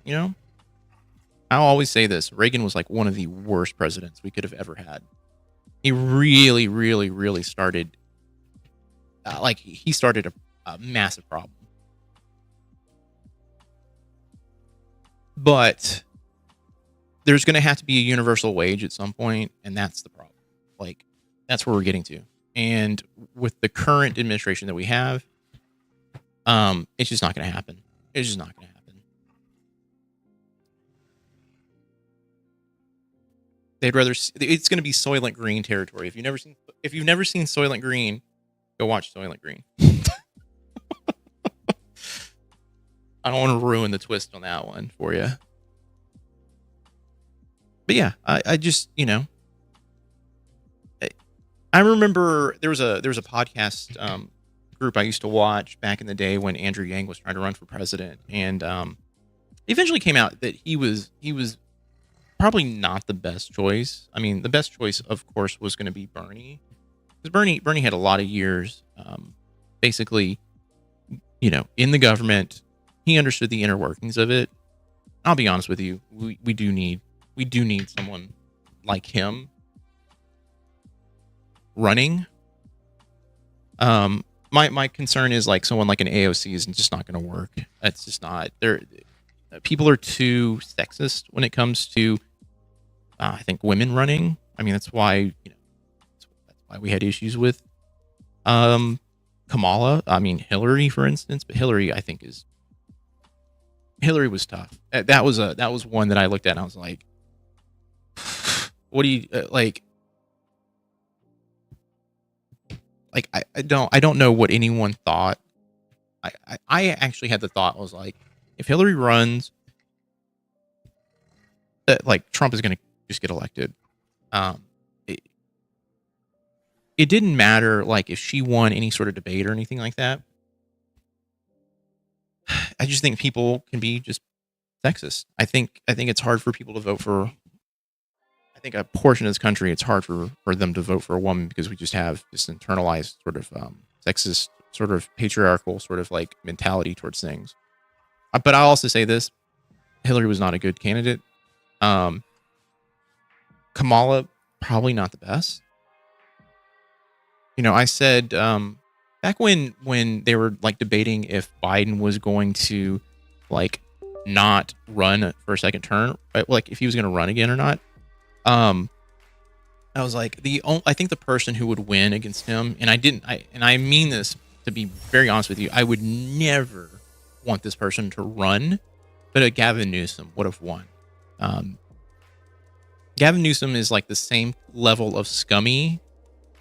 You know, I'll always say this: Reagan was like one of the worst presidents we could have ever had. He really, really, really started. He started a massive problem. But there's going to have to be a universal wage at some point, and that's the problem. Like, that's where we're getting to. And with the current administration that we have, it's just not going to happen. It's just not going to happen. They'd rather. It's going to be Soylent Green territory. If you've never seen Soylent Green, go watch Soylent Green. I don't want to ruin the twist on that one for you. But yeah, I just, I remember there was a podcast group I used to watch back in the day when Andrew Yang was trying to run for president, and eventually came out that he was probably not the best choice. I mean, the best choice, of course, was going to be Bernie, because Bernie had a lot of years, basically, in the government. He understood the inner workings of it. I'll be honest with you, we do need someone like him running. My concern is like someone like an AOC is just not going to work. That's just not. People are too sexist when it comes to I think women running. I mean, that's why that's why we had issues with Kamala. I mean, Hillary, for instance. But Hillary, I think, Hillary was tough. That was one that I looked at and I was like, what do you like? Like I don't know what anyone thought. I actually had the thought, was like, if Hillary runs, that like Trump is going to just get elected. It didn't matter like if she won any sort of debate or anything like that. I just think people can be just sexist. I think it's hard for people to vote for. I think a portion of this country, it's hard for them to vote for a woman because we just have this internalized sort of sexist, sort of patriarchal sort of like mentality towards things. But I'll also say this: Hillary was not a good candidate. Um, Kamala probably not the best. You know, I said back when they were like debating if Biden was going to like not run for a second term, right? Like if he was going to run again or not. Um, I was like I think the person who would win against him, and I mean this to be very honest with you, I would never want this person to run, but Gavin Newsom would have won. Gavin Newsom is like the same level of scummy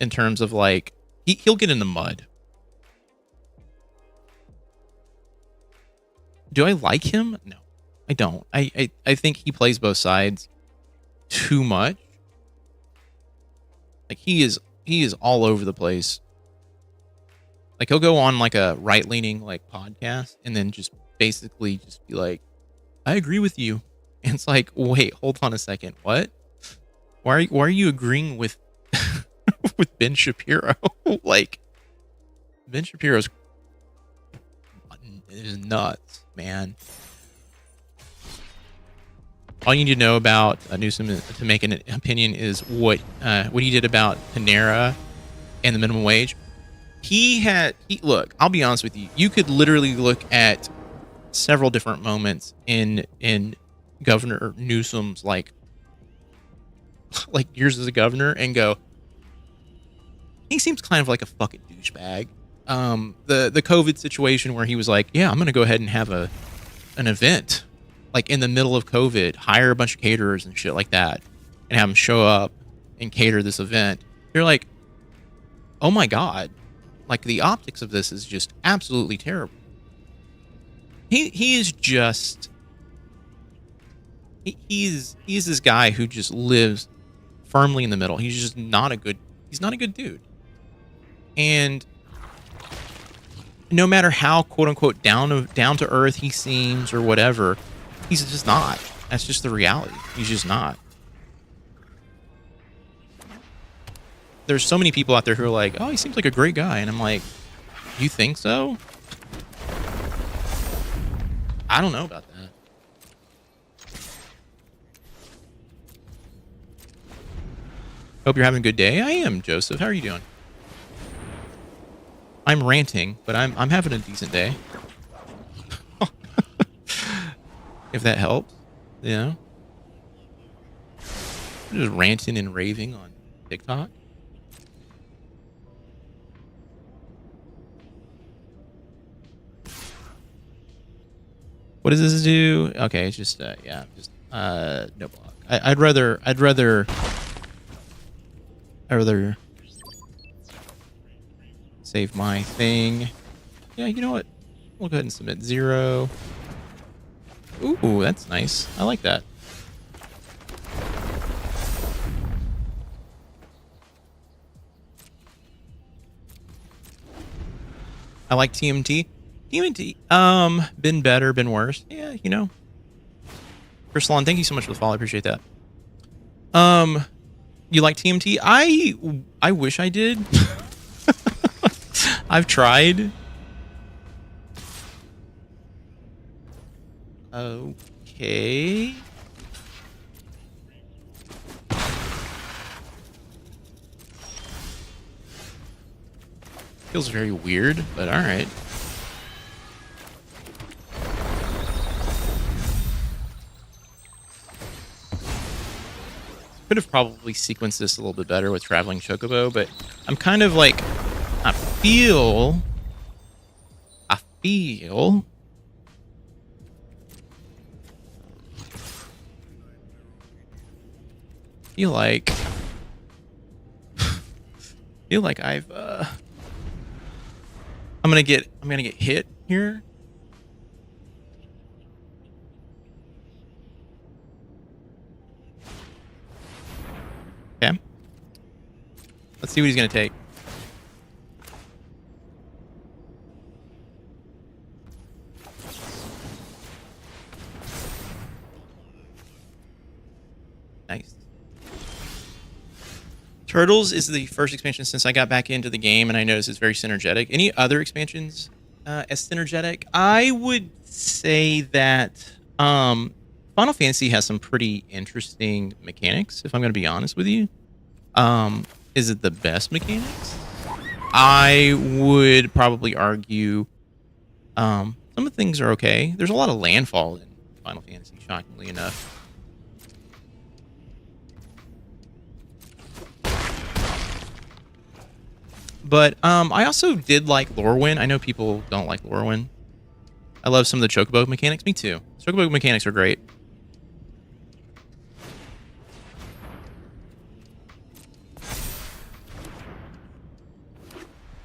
in terms of like he'll get in the mud. Do I like him? No, I don't. I think he plays both sides too much. Like he is all over the place. Like he'll go on like a right-leaning like podcast and then just basically just be like, I agree with you. And it's like, wait, hold on a second. What? Why are you agreeing with with Ben Shapiro? Like Ben Shapiro's is nuts, man. All you need to know about Newsom to make an opinion is what he did about Panera and the minimum wage. Look, I'll be honest with you. You could literally look at several different moments in Governor Newsom's like years as a governor and go, he seems kind of like a fucking douchebag. The COVID situation where he was like, yeah, I'm going to go ahead and have an event like in the middle of COVID, hire a bunch of caterers and shit like that and have them show up and cater this event. You're like, oh my God, like the optics of this is just absolutely terrible. He is just, he's this guy who just lives firmly in the middle. He's just not a good dude. And no matter how quote unquote down to earth he seems or whatever, he's just not. That's just the reality. He's just not. There's so many people out there who are like, oh, he seems like a great guy. And I'm like, you think so? I don't know about that. Hope you're having a good day. I am, Joseph. How are you doing? I'm ranting, but I'm having a decent day. If that helps, you know. I'm just ranting and raving on TikTok. What does this do? Okay, it's just yeah, just no block. I'd rather save my thing. Yeah, you know what? We'll go ahead and submit 0. Ooh, that's nice. I like that. I like TMT. TMT, been better, been worse. Yeah, you know. Chrysalon, thank you so much for the follow. I appreciate that. You like TMT? I wish I did. I've tried. Okay. Feels very weird, but all right. Could have probably sequenced this a little bit better with Traveling Chocobo, but I'm kind of like, I feel like I've I'm gonna get hit here. Okay. Let's see what he's gonna take. Nice. Turtles is the first expansion since I got back into the game, and I noticed it's very synergetic. Any other expansions as synergetic? I would say that Final Fantasy has some pretty interesting mechanics, if I'm going to be honest with you. Is it the best mechanics? I would probably argue some of the things are okay. There's a lot of landfall in Final Fantasy, shockingly enough. But I also did like Lorwyn. I know people don't like Lorwyn. I love some of the chocobo mechanics. Me too. Chocobo mechanics are great.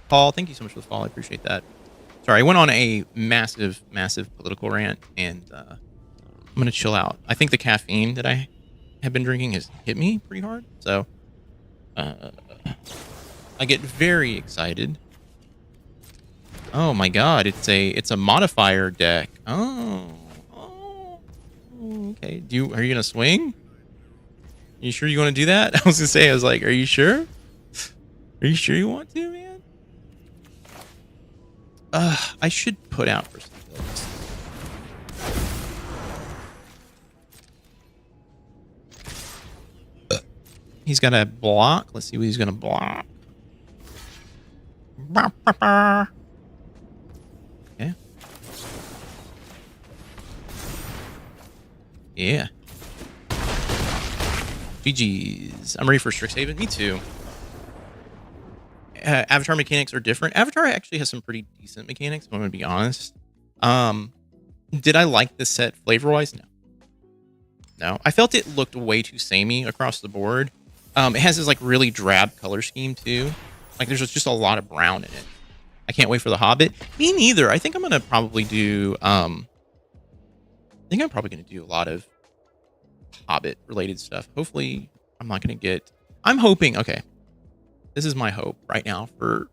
Paul, thank you so much for the follow. I appreciate that. Sorry, I went on a massive, massive political rant, and I'm going to chill out. I think the caffeine that I have been drinking has hit me pretty hard, so I get very excited. Oh my god, it's a modifier deck. Oh, okay. Are you gonna swing? You sure you want to do that? I was gonna say, I was like, are you sure? Are you sure you want to, man? I should put out for some builds. He's got a block. Let's see what he's gonna block. Okay. Yeah. GG's. I'm ready for Strixhaven. Me too. Avatar mechanics are different. Avatar actually has some pretty decent mechanics, if I'm going to be honest. Did I like this set flavor-wise? No. No. I felt it looked way too samey across the board. It has this like really drab color scheme too. Like there's just a lot of brown in it. I can't wait for the Hobbit. Me neither. I think I'm gonna probably do a lot of Hobbit related stuff. Hopefully I'm not gonna get I'm hoping okay. This is my hope right now for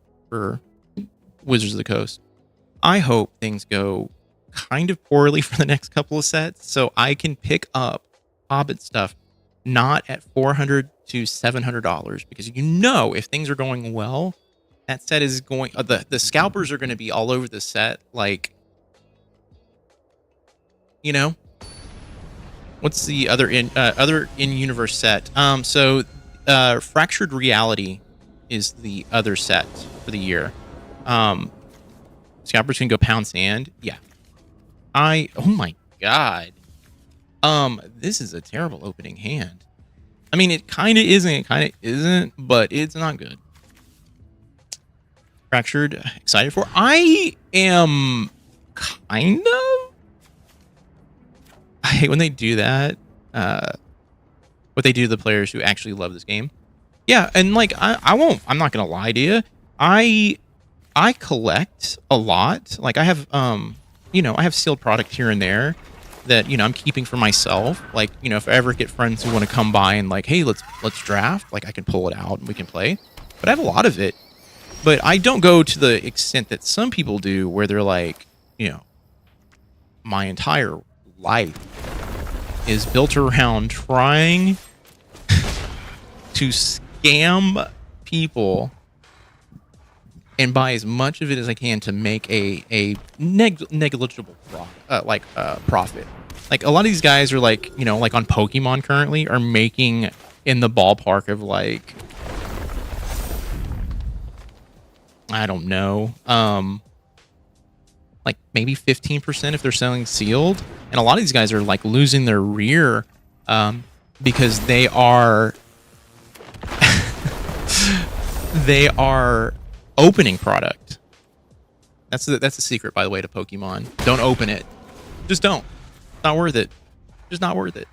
Wizards of the Coast. I hope things go kind of poorly for the next couple of sets so I can pick up Hobbit stuff not at $400 to $700 because if things are going well, that set is going the scalpers are going to be all over the set like what's the other in-universe set? So Fractured Reality is the other set for the year. Scalpers can go pound sand. Yeah. Oh my god. This is a terrible opening hand. I mean, it kind of isn't, but it's not good. Fractured, excited for. I am kind of. I hate when they do that. What they do to the players who actually love this game. Yeah, and like I won't. I'm not gonna lie to you. I collect a lot. Like I have I have sealed product here and there that I'm keeping for myself. Like if I ever get friends who want to come by and like, hey, let's draft. Like I can pull it out and we can play. But I have a lot of it. But I don't go to the extent that some people do, where they're like, my entire life is built around trying to scam people and buy as much of it as I can to make a negligible profit. Like a lot of these guys are like, like on Pokemon currently are making in the ballpark of like, I don't know, like maybe 15% if they're selling sealed. And a lot of these guys are like losing their rear because they are opening product. That's a secret, by the way, to Pokemon. Don't open it. Just don't. It's not worth it. Just not worth it.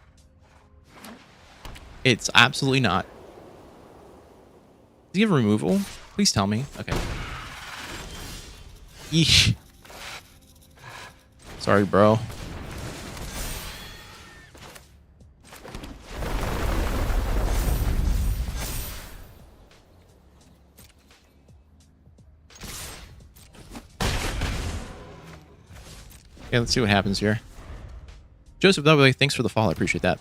It's absolutely not. Do you have removal? Please tell me. Okay. Yeesh. Sorry, bro. Okay, let's see what happens here. Joseph W, thanks for the follow. I appreciate that.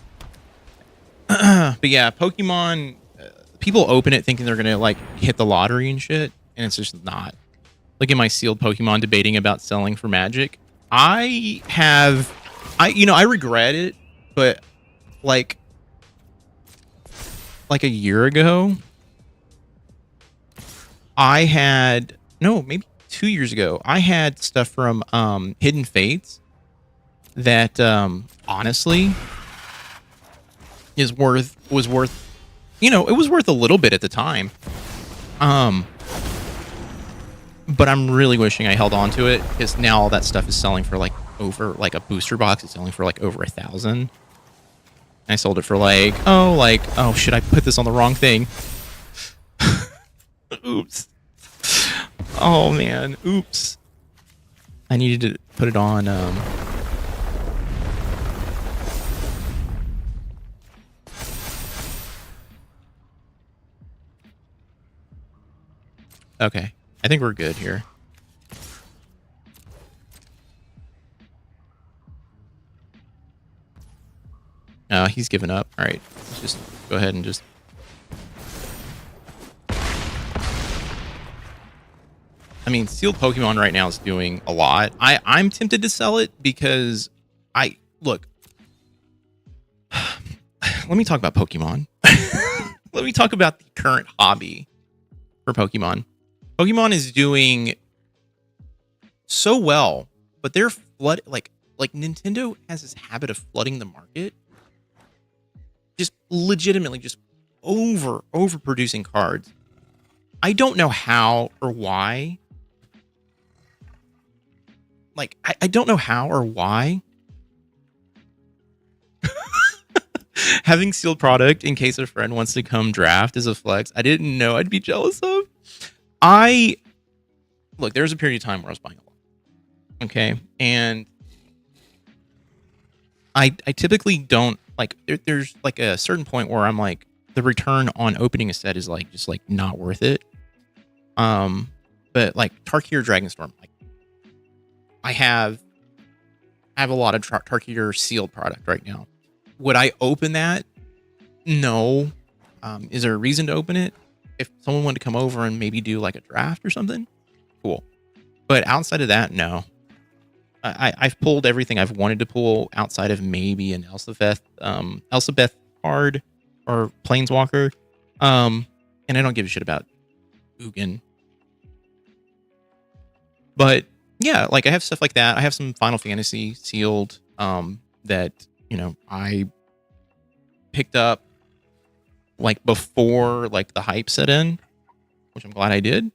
But yeah, Pokemon, people open it thinking they're going to like hit the lottery and shit, and it's just not. Look at my sealed Pokemon debating about selling for Magic. I regret it, but like a year ago, I had no, maybe 2 years ago, I had stuff from Hidden Fates that honestly was worth, it was worth a little bit at the time. But I'm really wishing I held on to it, because now all that stuff is selling for like over, like a booster box is selling for like over 1,000. I sold it for oh shit, I put this on the wrong thing. Oops. Oh man, oops. I needed to put it on okay. I think we're good here. He's given up. All right, let's just go ahead and just. I mean, sealed Pokemon right now is doing a lot. I'm tempted to sell it because look. Let me talk about Pokemon. Let me talk about the current hobby for Pokemon. Pokemon is doing so well, but they're like Nintendo has this habit of flooding the market, just legitimately just overproducing cards. I don't know how or why. Like, I don't know how or why having sealed product in case a friend wants to come draft is a flex I didn't know I'd be jealous of. Look, there was a period of time where I was buying a lot. Okay. And I typically don't like, there's like a certain point where I'm like, the return on opening a set is like, just like not worth it. But like Tarkir Dragonstorm, like I have a lot of Tarkir sealed product right now. Would I open that? No. Is there a reason to open it? If someone wanted to come over and maybe do like a draft or something, cool. But outside of that, no. I've pulled everything I've wanted to pull outside of maybe an Elsabeth card or Planeswalker. And I don't give a shit about Ugin. But yeah, like I have stuff like that. I have some Final Fantasy sealed that, I picked up like before like the hype set in, which I'm glad I did.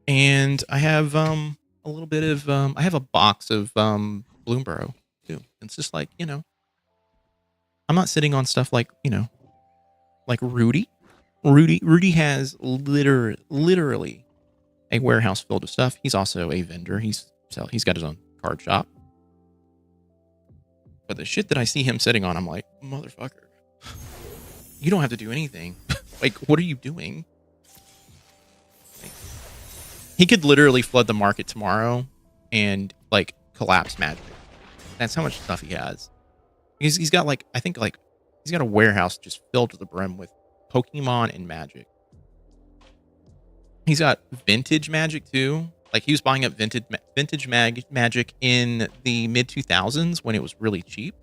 And I have a little bit of I have a box of Bloomborough too. It's just like, I'm not sitting on stuff like, like Rudy. Rudy has literally a warehouse filled with stuff. He's also a vendor. He's got his own card shop. But the shit that I see him sitting on, I'm like, motherfucker, you don't have to do anything. Like, what are you doing? Like, he could literally flood the market tomorrow and like collapse Magic. That's how much stuff he has. He's got like, I think like he's got a warehouse just filled to the brim with Pokemon and Magic. He's got vintage Magic too. Like he was buying up vintage Magic in the mid 2000s when it was really cheap.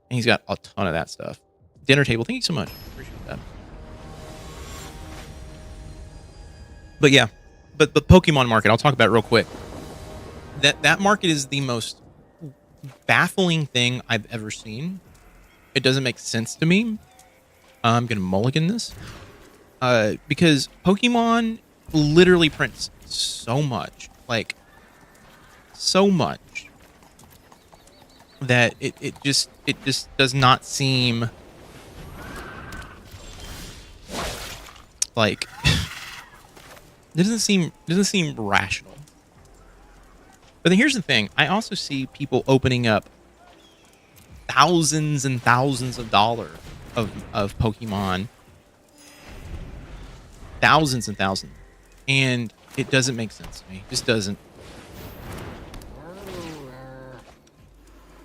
And he's got a ton of that stuff. Dinner table, thank you so much. Appreciate that. But yeah, but the Pokemon market, I'll talk about it real quick. That market is the most baffling thing I've ever seen. It doesn't make sense to me. I'm gonna mulligan this. Because Pokemon literally prints so much, like so much, that it just does not seem like it doesn't seem rational. But then here's the thing: I also see people opening up thousands and thousands of dollars of Pokemon. Thousands and thousands. And it doesn't make sense to me. It just doesn't.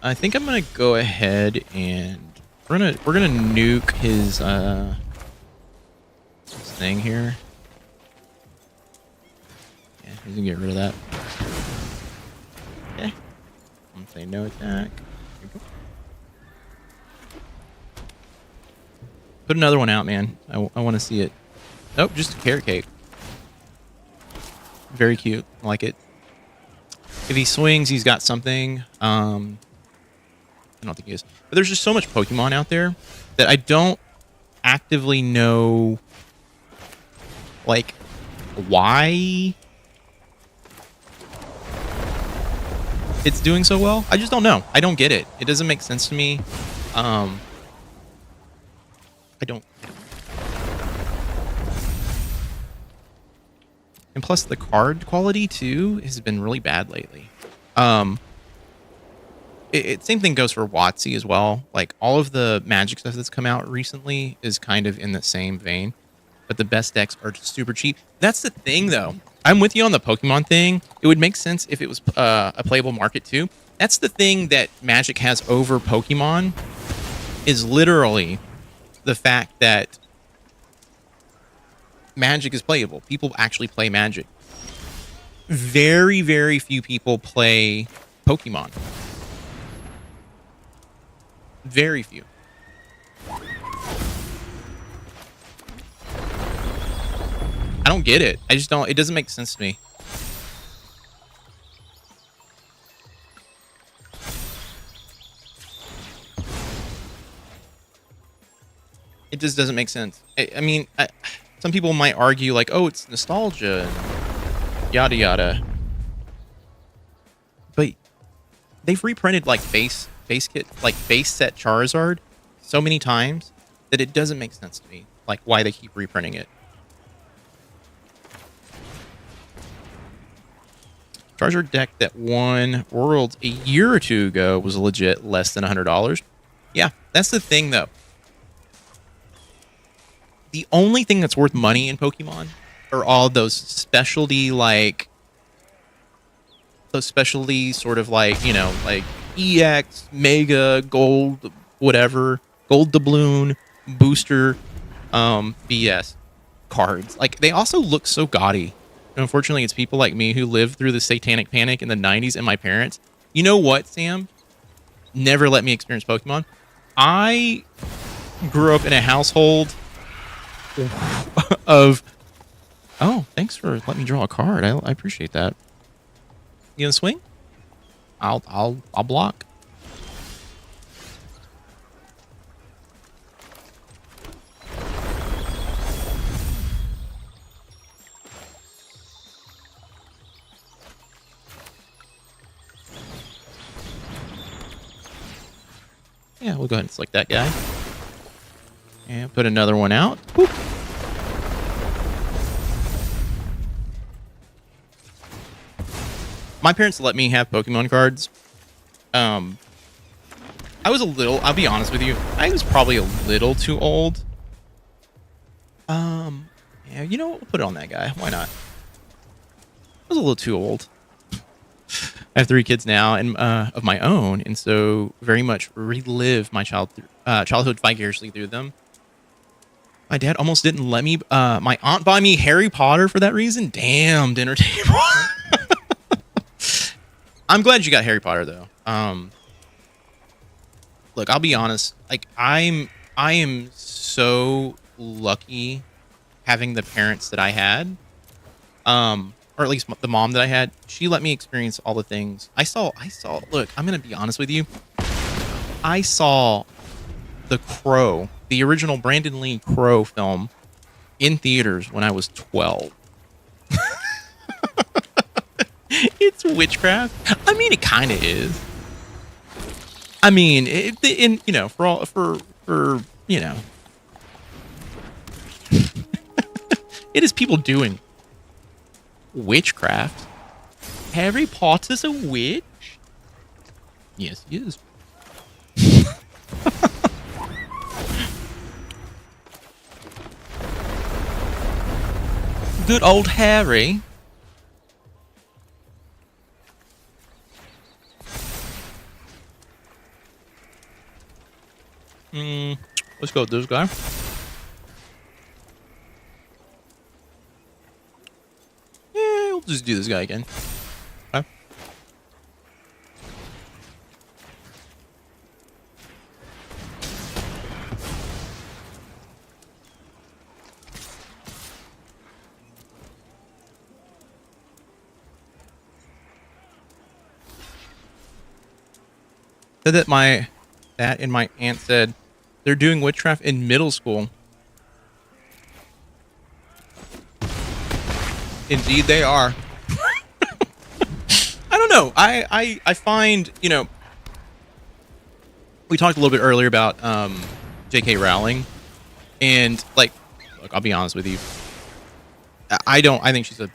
I think I'm gonna go ahead and we're gonna nuke his thing here. Yeah, he's gonna get rid of that. Say no attack. Put another one out, man. I want to see it. Nope, just a carrot cake. Very cute. I like it. If he swings, he's got something. I don't think he is. But there's just so much Pokemon out there that I don't actively know, like, why it's doing so well. I just don't know. I don't get it. It doesn't make sense to me. I don't. And plus, the card quality too has been really bad lately. Same thing goes for WotC as well. Like all of the Magic stuff that's come out recently is kind of in the same vein, but the best decks are super cheap. That's the thing, though. I'm with you on the Pokemon thing. It would make sense if it was a playable market too. That's the thing that Magic has over Pokemon, is literally the fact that Magic is playable. People actually play Magic. Very, very few people play Pokemon. Very few. I don't get it. I just don't. It doesn't make sense to me. It just doesn't make sense. I mean, some people might argue like, oh, it's nostalgia and yada yada. But they've reprinted like base kit, like base set Charizard so many times that it doesn't make sense to me, like why they keep reprinting it. Charizard deck that won Worlds a year or two ago was legit less than $100. Yeah, that's the thing though. The only thing that's worth money in Pokemon are all those specialty, like those specialty sort of like, you know, like EX, Mega, Gold, whatever, Gold Doubloon, Booster, BS cards. Like they also look so gaudy. And unfortunately, it's people like me who lived through the satanic panic in the 90s and my parents. You know what, Sam? Never let me experience Pokemon. I grew up in a household of... Oh, thanks for letting me draw a card. I appreciate that. You gonna swing? I'll block. Yeah, we'll go ahead and select that guy. And put another one out. Whoop. My parents let me have Pokemon cards. I was a little, I'll be honest with you, I was probably a little too old. Yeah, you know what? We'll put it on that guy. Why not? I was a little too old. I have 3 kids now and of my own, and so very much relive my childhood vicariously through them. My dad almost didn't let me. My aunt buy me Harry Potter for that reason. Damn, dinner table. I'm glad you got Harry Potter though. Look, I'll be honest. Like I am so lucky having the parents that I had. Or at least the mom that I had. She let me experience all the things. I saw. Look, I'm gonna be honest with you. I saw The Crow, the original Brandon Lee Crow film, in theaters when I was 12. It's witchcraft. I mean, it kind of is. I mean, you know, for you know, it is people doing witchcraft. Harry Potter's a witch? Yes, he is. Good old Harry. Let's go with this guy. Yeah, we'll just do this guy again. Okay. Said that my aunt said they're doing witchcraft in middle school. Indeed, they are. I don't know. I find, you know, we talked a little bit earlier about J.K. Rowling, and like, look, I'll be honest with you. I think she's a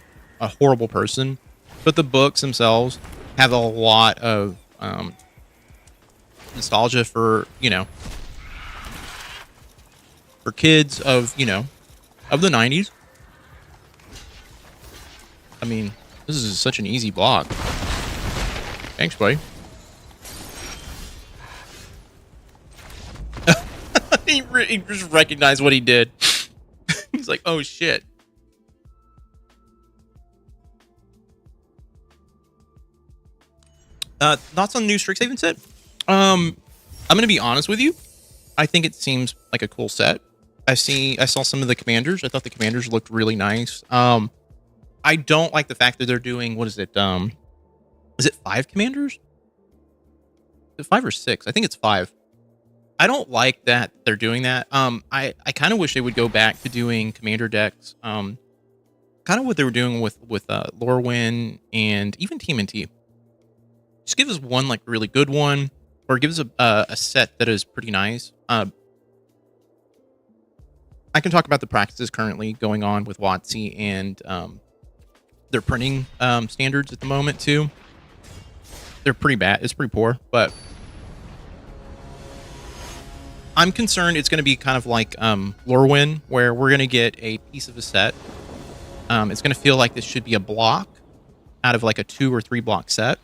horrible person, but the books themselves have a lot of nostalgia for, you know, for kids of, you know, of the 90s. I mean, this is such an easy block. Thanks, buddy. He just recognized what he did. He's like, oh shit. Thoughts on the new Strixhaven set? I'm gonna be honest with you. I think it seems like a cool set. I saw some of the commanders. I thought the commanders looked really nice. I don't like the fact that they're doing, what is it? Is it 5 commanders? Is it 5 or 6? I think it's 5. I don't like that they're doing that. I kind of wish they would go back to doing commander decks. Kind of what they were doing with Lorwyn and even TMNT. Just give us one like really good one, or give us a set that is pretty nice. I can talk about the practices currently going on with WotC and their printing standards at the moment too. They're pretty bad. It's pretty poor, but I'm concerned it's going to be kind of like Lorwyn, where we're going to get a piece of a set. It's going to feel like this should be a block out of like a 2 or 3 block set.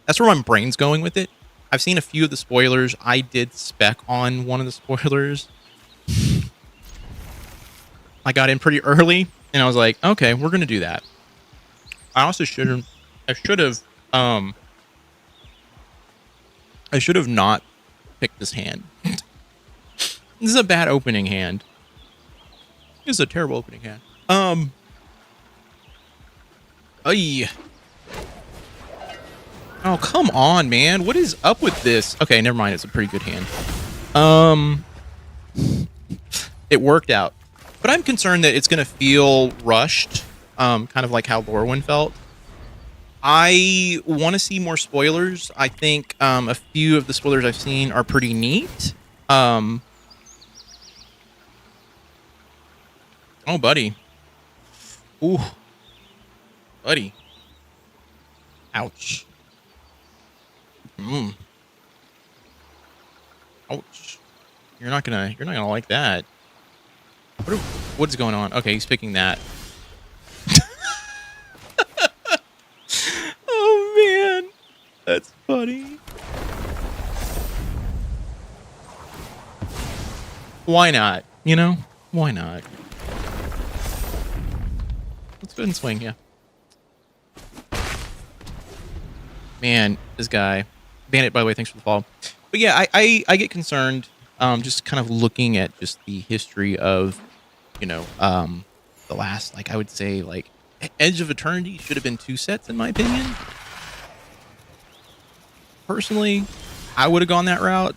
That's where my brain's going with it. I've seen a few of the spoilers. I did spec on one of the spoilers. I got in pretty early, and I was like, okay, we're going to do that. I also should have not picked this hand. This is a bad opening hand. This is a terrible opening hand. Ay. Oh, come on, man. What is up with this? Okay, never mind. It's a pretty good hand. It worked out. But I'm concerned that it's going to feel rushed, kind of like how Lorwyn felt. I want to see more spoilers. I think a few of the spoilers I've seen are pretty neat. Oh, buddy. Ooh. Buddy. Ouch. Ouch. You're not gonna like that. What's going on? Okay, he's picking that. Oh man. That's funny. Why not? You know? Why not? Let's go ahead and swing, yeah. Man, this guy. Bandit, by the way, thanks for the follow. But yeah, I get concerned just kind of looking at just the history of, you know, the last, like, I would say, like, Edge of Eternity should have been 2 sets, in my opinion. Personally, I would have gone that route.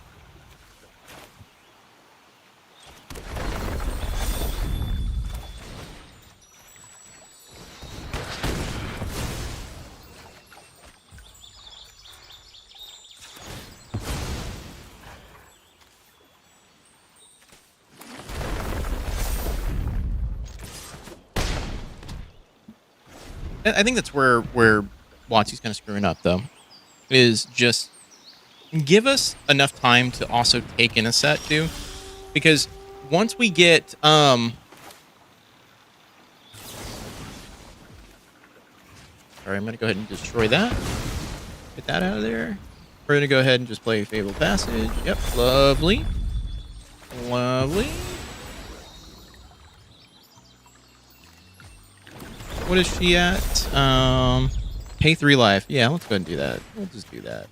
I think that's where WotC's kind of screwing up, though, is just give us enough time to also take in a set, too. Because once we get... Sorry, I'm going to go ahead and destroy that. Get that out of there. We're going to go ahead and just play Fabled Passage. Yep, lovely. Lovely. What is she at? Pay 3 life. Yeah, let's go ahead and do that. We'll just do that.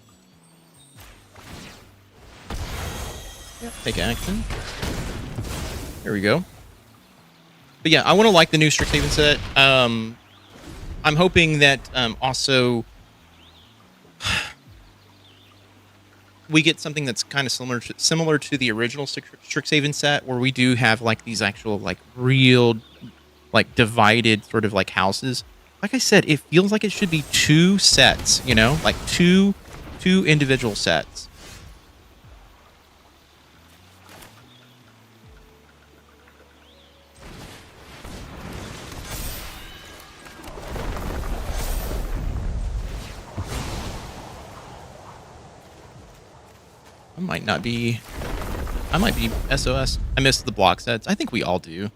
Yep, take action. There we go. But yeah, I want to like the new Strixhaven set. I'm hoping that also we get something that's kind of similar to the original Strixhaven set, where we do have like these actual like real like divided sort of like houses. Like I said, it feels like it should be 2 sets, you know, like two individual sets. I might be SOS. I missed the block sets. I think we all do.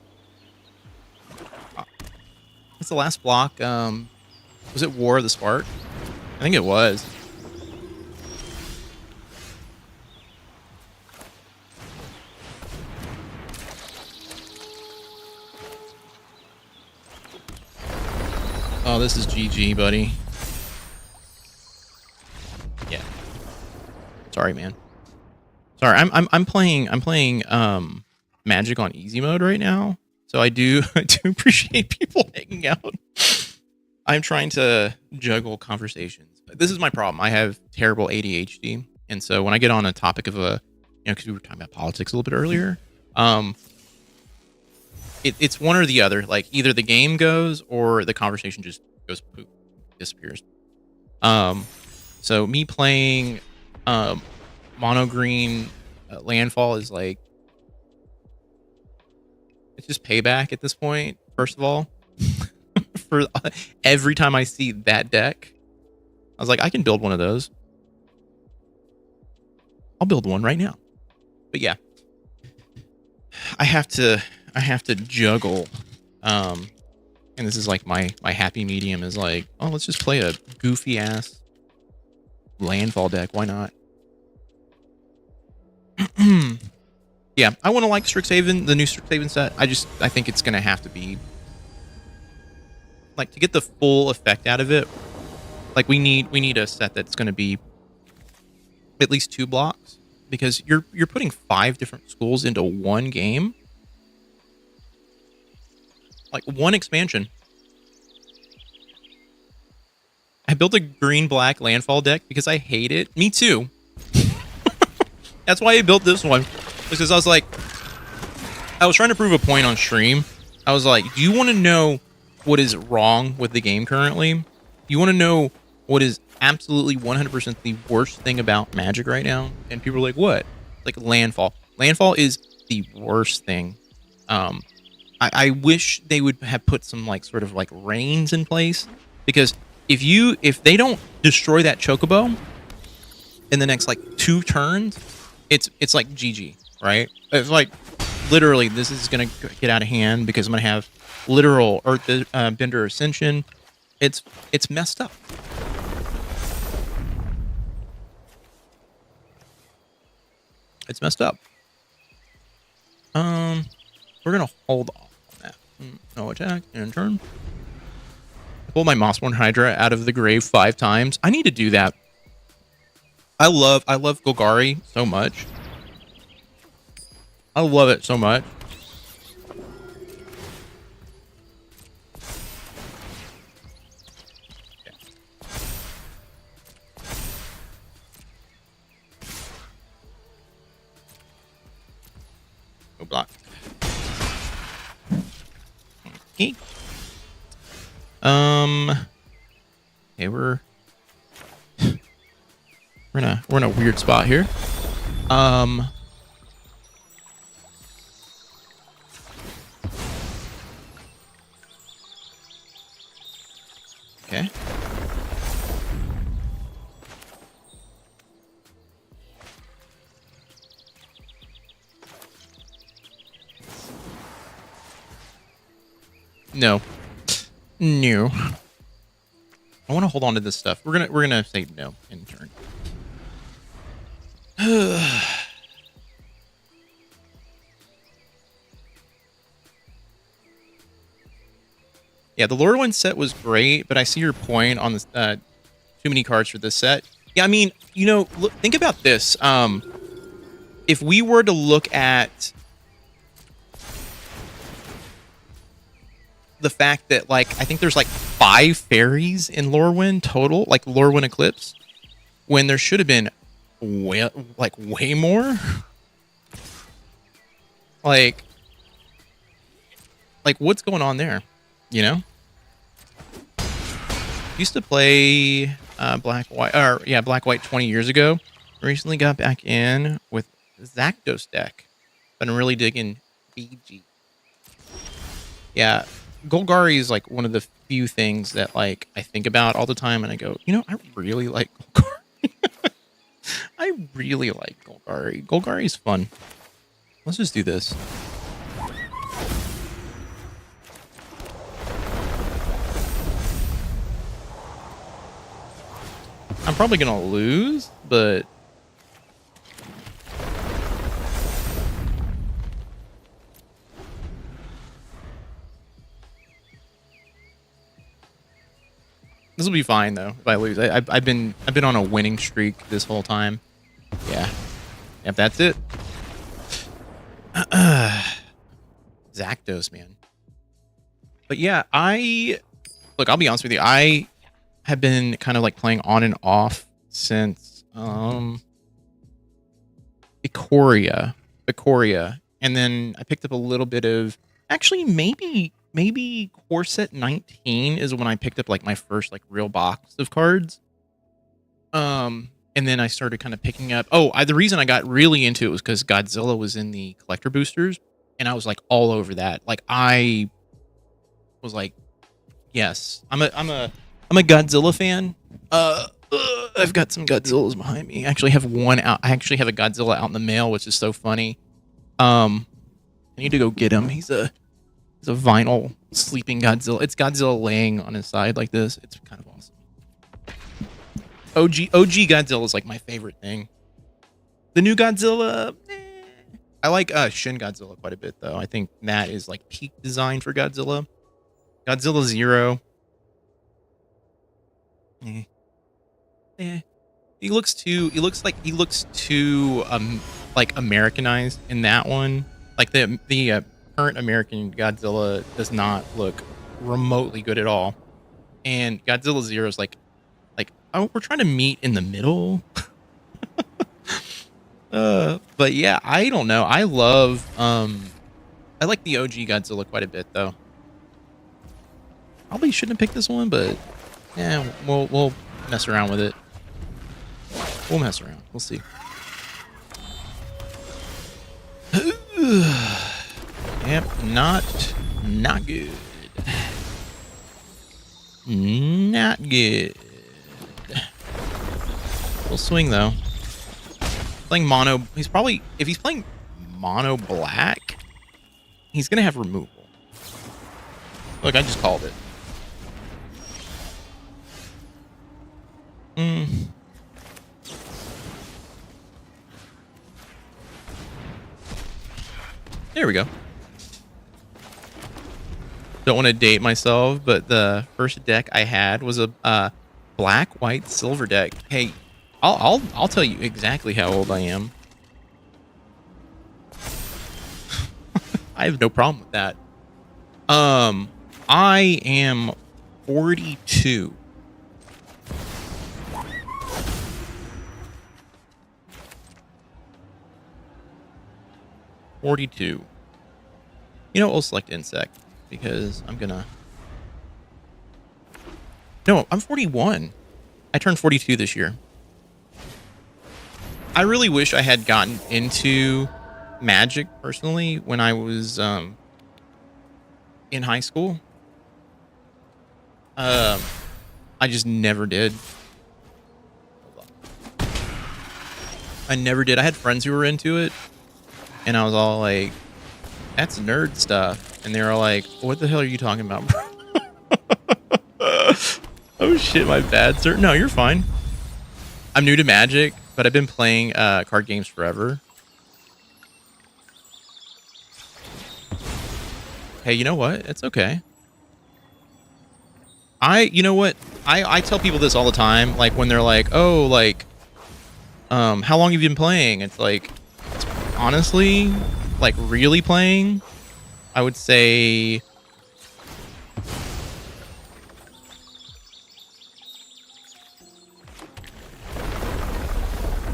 What's the last block? Was it War of the Spark? I think it was. Oh, this is GG, buddy. Yeah. Sorry, man. Sorry, I'm playing Magic on easy mode right now. So I do appreciate people hanging out. I'm trying to juggle conversations. This is my problem. I have terrible ADHD, and so when I get on a topic of because we were talking about politics a little bit earlier, it's one or the other. Like either the game goes or the conversation just goes poop, disappears. So me playing mono green landfall is like, it's just payback at this point. First of all, for every time I see that deck, I was like, I can build one of those. I'll build one right now. But yeah, I have to juggle. And this is like my happy medium is like, oh, let's just play a goofy ass landfall deck. Why not? Yeah, I want to like Strixhaven, the new Strixhaven set. I think it's gonna have to be like, to get the full effect out of it. Like we need a set that's gonna be at least 2 blocks, because you're putting 5 different schools into one game. Like one expansion. I built a green-black landfall deck because I hate it. Me too. That's why I built this one. Because I was like, I was trying to prove a point on stream. I was like, do you want to know what is wrong with the game currently? You want to know what is absolutely 100% the worst thing about Magic right now? And people are like, what? Like landfall. Landfall is the worst thing. I wish they would have put some like sort of like reins in place, because if they don't destroy that chocobo in the next like 2 turns, it's like GG, right? It's like literally this is gonna get out of hand because I'm gonna have literal Earth Bender Ascension. It's messed up. It's messed up. We're gonna hold off on that. No attack and turn. I pulled my Mossborn Hydra out of the grave 5 times. I need to do that. I love Golgari so much. I love it so much. Go block. Okay. Okay, we're in a weird spot here. Okay. No. No. I want to hold on to this stuff. We're gonna say no in turn. Yeah, the Lorwyn set was great, but I see your point on this. Too many cards for this set. Yeah, I mean, look, think about this. If we were to look at the fact that, like, I think there's like 5 fairies in Lorwyn total, like Lorwyn Eclipse, when there should have been way more. like what's going on there? You know? Used to play Black White 20 years ago. Recently got back in with Zakdos deck. Been really digging BG. Yeah, Golgari is like one of the few things that like I think about all the time, and I go, you know, I really like Golgari. I really like Golgari. Golgari is fun. Let's just do this. I'm probably gonna lose, but this will be fine though if I lose. I've been on a winning streak this whole time. Yeah, yep, that's it. Zakdos, man. But yeah, I'll be honest with you. I have been kind of like playing on and off since Ikoria, and then I picked up a little bit of actually maybe Core Set 19 is when I picked up like my first like real box of cards. And then I started kind of picking up. The reason I got really into it was because Godzilla was in the collector boosters, and I was like all over that. Like I was like, yes, I'm a Godzilla fan. I've got some Godzillas behind me. I actually have one out. I actually have a Godzilla out in the mail, which is so funny. I need to go get him. He's a vinyl sleeping Godzilla. It's Godzilla laying on his side like this. It's kind of awesome. OG Godzilla is like my favorite thing. The new Godzilla, I like Shin Godzilla quite a bit though. I think that is like peak design for Godzilla. Godzilla Zero. He looks too like Americanized in that one. Like the current American Godzilla does not look remotely good at all. And Godzilla Zero is like oh, we're trying to meet in the middle. But yeah, I don't know. I love I like the OG Godzilla quite a bit though. Probably shouldn't have picked this one, but yeah, we'll mess around with it. We'll mess around. We'll see. Yep, not good. Not good. We'll swing though. Playing mono, if he's playing mono black, he's gonna have removal. Look, I just called it. There we go. Don't want to date myself, but the first deck I had was a black, white, silver deck. Hey, I'll tell you exactly how old I am. I have no problem with that. I am 42. You know, we'll select insect because I'm gonna. No, I'm 41. I turned 42 this year. I really wish I had gotten into Magic personally when I was in high school. I just never did. I never did. I had friends who were into it, and I was all like, "That's nerd stuff," and they were like, "What the hell are you talking about, bro?" Oh shit, my bad, sir. No, you're fine. I'm new to Magic, but I've been playing card games forever. Hey, you know what? It's okay. You know what? I tell people this all the time, like when they're like, "Oh, like, how long have you been playing?" It's like, honestly, like really playing, I would say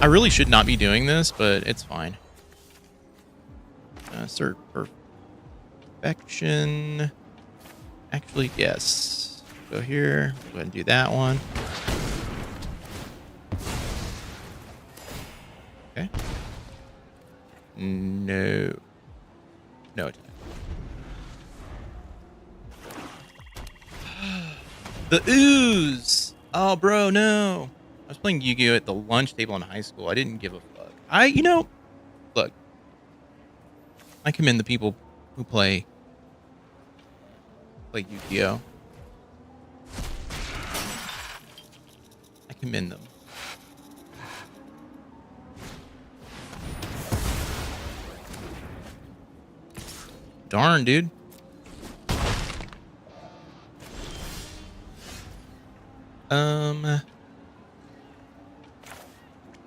I really should not be doing this, but it's fine. Assert perfection. Actually, yes. Go here. Go ahead and do that one. Okay. No. No attack. The ooze. Oh, bro, no. I was playing Yu-Gi-Oh at the lunch table in high school. I didn't give a fuck. Look. I commend the people who play Yu-Gi-Oh. I commend them. Darn, dude.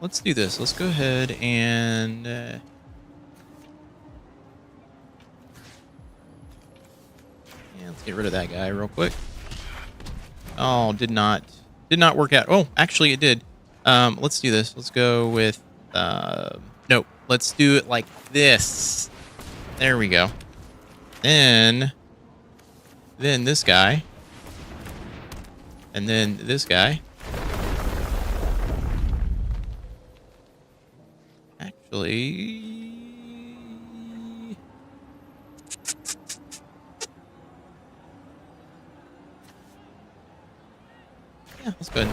Let's do this. Let's go ahead and yeah, let's get rid of that guy real quick. Oh, did not work out. Oh, actually it did. Let's do this. Let's go with no, let's do it like this. There we go. Then this guy. And then this guy. Actually, yeah, that's good.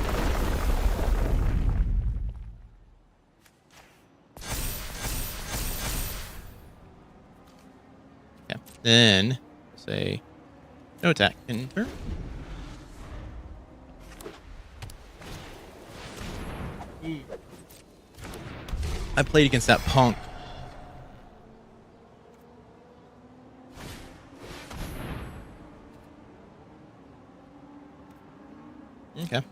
Yeah. Then say no attack in turn. I played against that punk. Okay.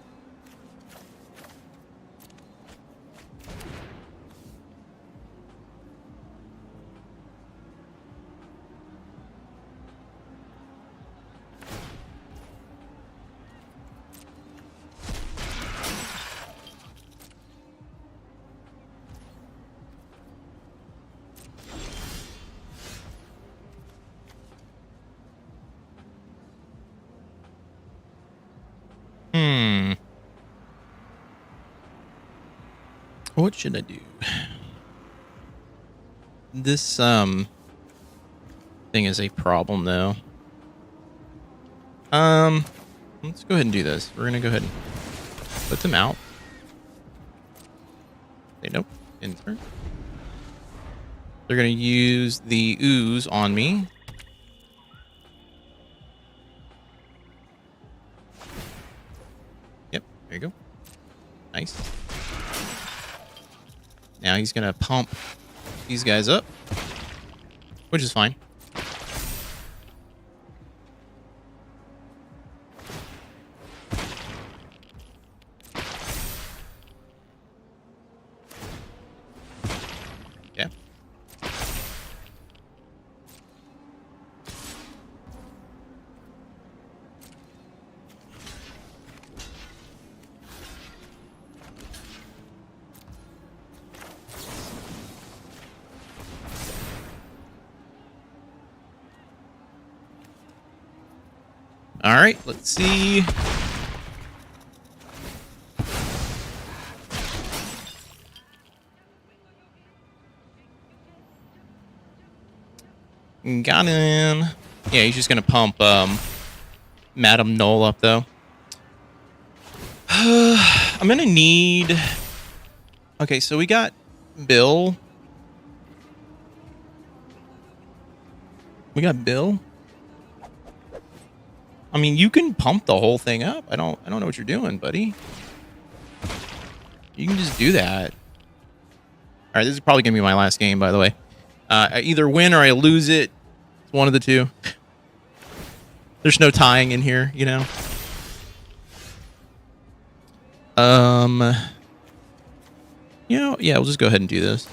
What should I do? This thing is a problem though. Let's go ahead and do this. We're gonna go ahead and put them out. Say nope. Insert. They're gonna use the ooze on me. Yep, there you go. Nice. Now he's going to pump these guys up, which is fine. Yeah. All right, let's see. Got him. Yeah, he's just gonna pump Madam Null up though. I'm gonna need. Okay, so we got Bill. We got Bill. I mean, you can pump the whole thing up. I don't know what you're doing, buddy. You can just do that. All right, this is probably gonna be my last game, by the way. I either win or I lose it. It's one of the two. There's no tying in here, you know. Yeah, we'll just go ahead and do this.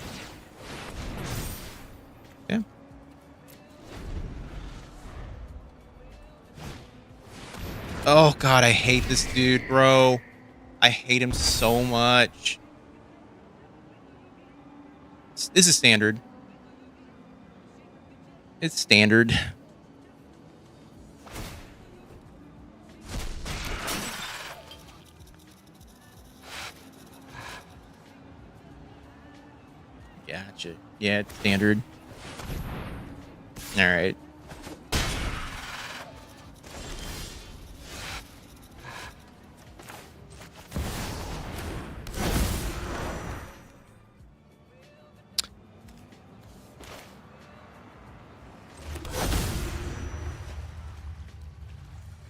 Okay. Oh god, I hate this dude, bro. I hate him so much. This is standard. It's standard. Gotcha. Yeah, it's standard. All right.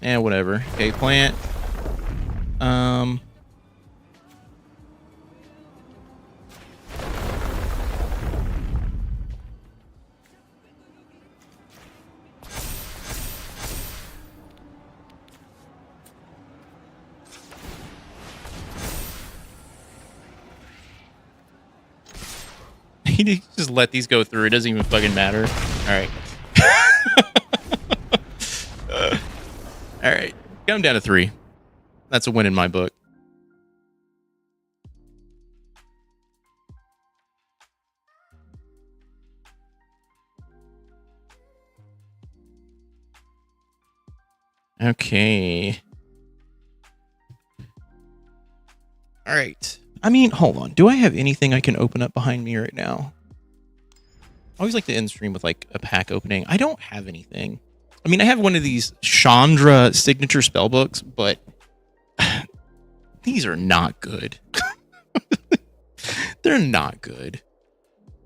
Yeah, whatever. Okay, plant. He just let these go through. It doesn't even fucking matter. All right. All right. Come down to 3. That's a win in my book. Okay. All right. I mean, hold on. Do I have anything I can open up behind me right now? I always like to end stream with like a pack opening. I don't have anything. I mean, I have one of these Chandra signature spell books, but these are not good. They're not good.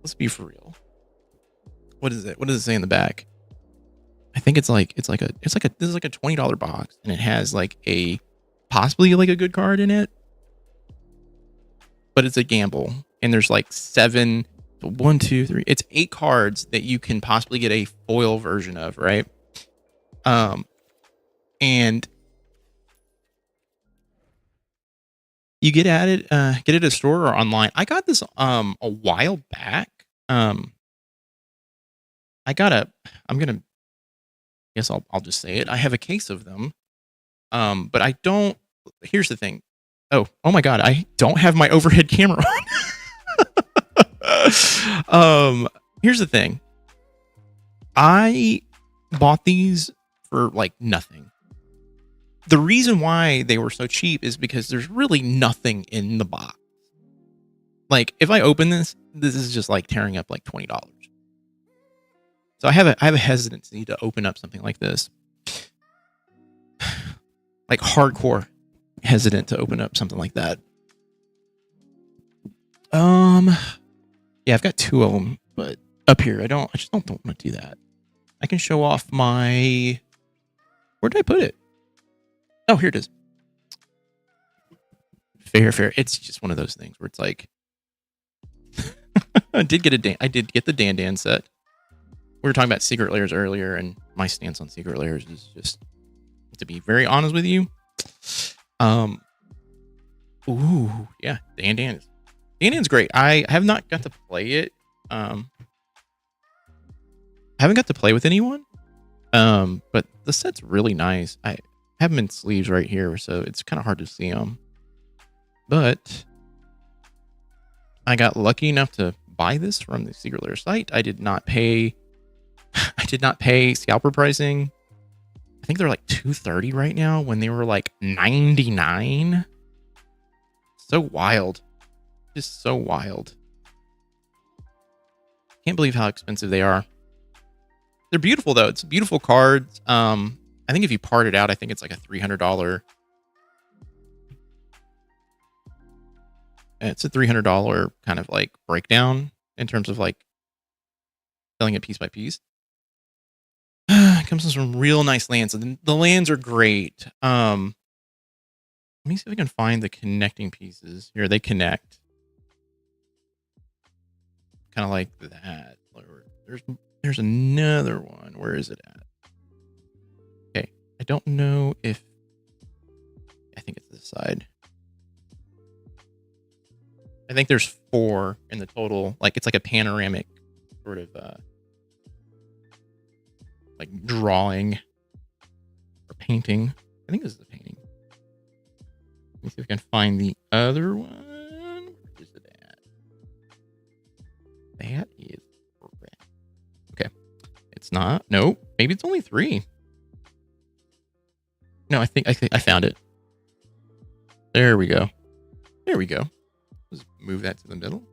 Let's be for real. What is it? What does it say in the back? I think this is like a $20 box, and it has like a possibly like a good card in it, but it's a gamble, and there's like 7, 1, 2, 3. It's 8 cards that you can possibly get a foil version of, right? And you get it at a store or online. I got this a while back. I'll just say it. I have a case of them. But I don't. Here's the thing. Oh my God, I don't have my overhead camera on. Here's the thing. I bought these for like nothing. The reason why they were so cheap is because there's really nothing in the box. Like if I open this is just like tearing up like $20. So I have a hesitancy to open up something like this. Like hardcore hesitant to open up something like that. Yeah, I've got 2 of them, but up here I just don't want to do that. I can show off my, where did I put it? Oh, here it is. Fair. It's just one of those things where it's like I did get the Dan set. We were talking about secret layers earlier, and my stance on secret layers is just, to be very honest with you. Ooh, yeah, Dan's great. I have not got to play it. I haven't got to play with anyone. But the set's really nice. I have them in sleeves right here, so it's kind of hard to see them. But I got lucky enough to buy this from the Secret Lair site. I did not pay scalper pricing. I think they're like $230 right now when they were like $99. So wild. Just so wild. Can't believe how expensive they are. They're beautiful though. It's beautiful cards. I think if you part it out, I think it's like a $300. It's a $300 kind of like breakdown in terms of like selling it piece by piece. It comes with some real nice lands. And the lands are great. Let me see if I can find the connecting pieces. Here, they connect. Kind of like that. There's another one. Where is it at? Okay. I don't know if... I think it's this side. I think there's 4 in the total. Like, it's like a panoramic sort of... like drawing or painting. I think this is a painting. Let me see if I can find the other one. Where is it at? not. Nope. Maybe it's only 3. No, I think I found it. There we go. There we go. Let's move that to the middle.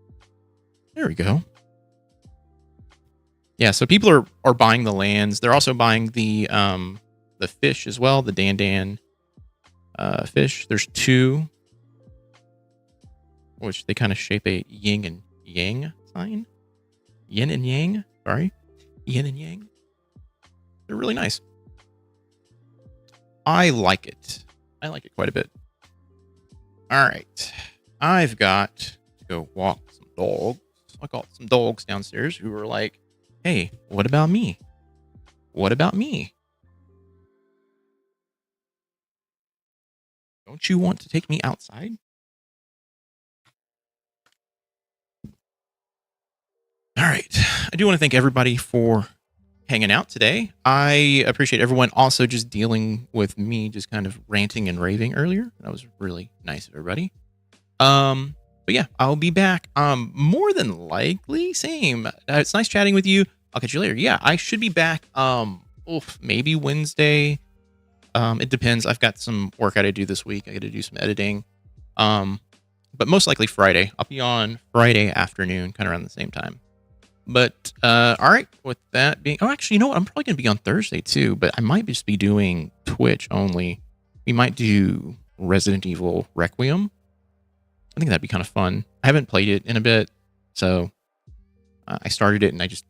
There we go. Yeah, so people are buying the lands. They're also buying the fish as well, the Dan fish. There's 2, which they kind of shape a yin and yang sign. Yin and yang. Sorry. Yin and yang. They're really nice. I like it. I like it quite a bit. All right. I've got to go walk some dogs. I got some dogs downstairs who are like, hey, what about me? What about me? Don't you want to take me outside? All right. I do want to thank everybody for hanging out today. I appreciate everyone also just dealing with me just kind of ranting and raving earlier. That was really nice of everybody. But yeah, I'll be back. More than likely, same. It's nice chatting with you. I'll catch you later. Yeah, I should be back. Maybe Wednesday. It depends. I've got some work I got to do this week. I got to do some editing. But most likely Friday. I'll be on Friday afternoon, kind of around the same time. But all right, with that being, actually, you know what? I'm probably gonna be on Thursday too, but I might just be doing Twitch only. We might do Resident Evil Requiem. I think that'd be kind of fun. I haven't played it in a bit, so I started it and I just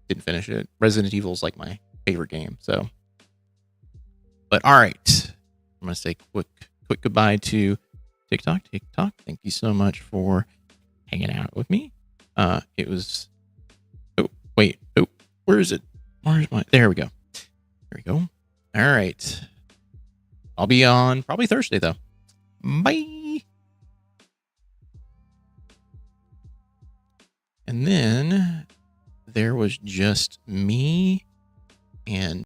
didn't finish it. Resident Evil is like my favorite game, so. But all right, I'm gonna say quick goodbye to TikTok. Thank you so much for hanging out with me. It was. Wait, where is it? Where's my... There we go. There we go. All right. I'll be on probably Thursday, though. Bye. And then there was just me and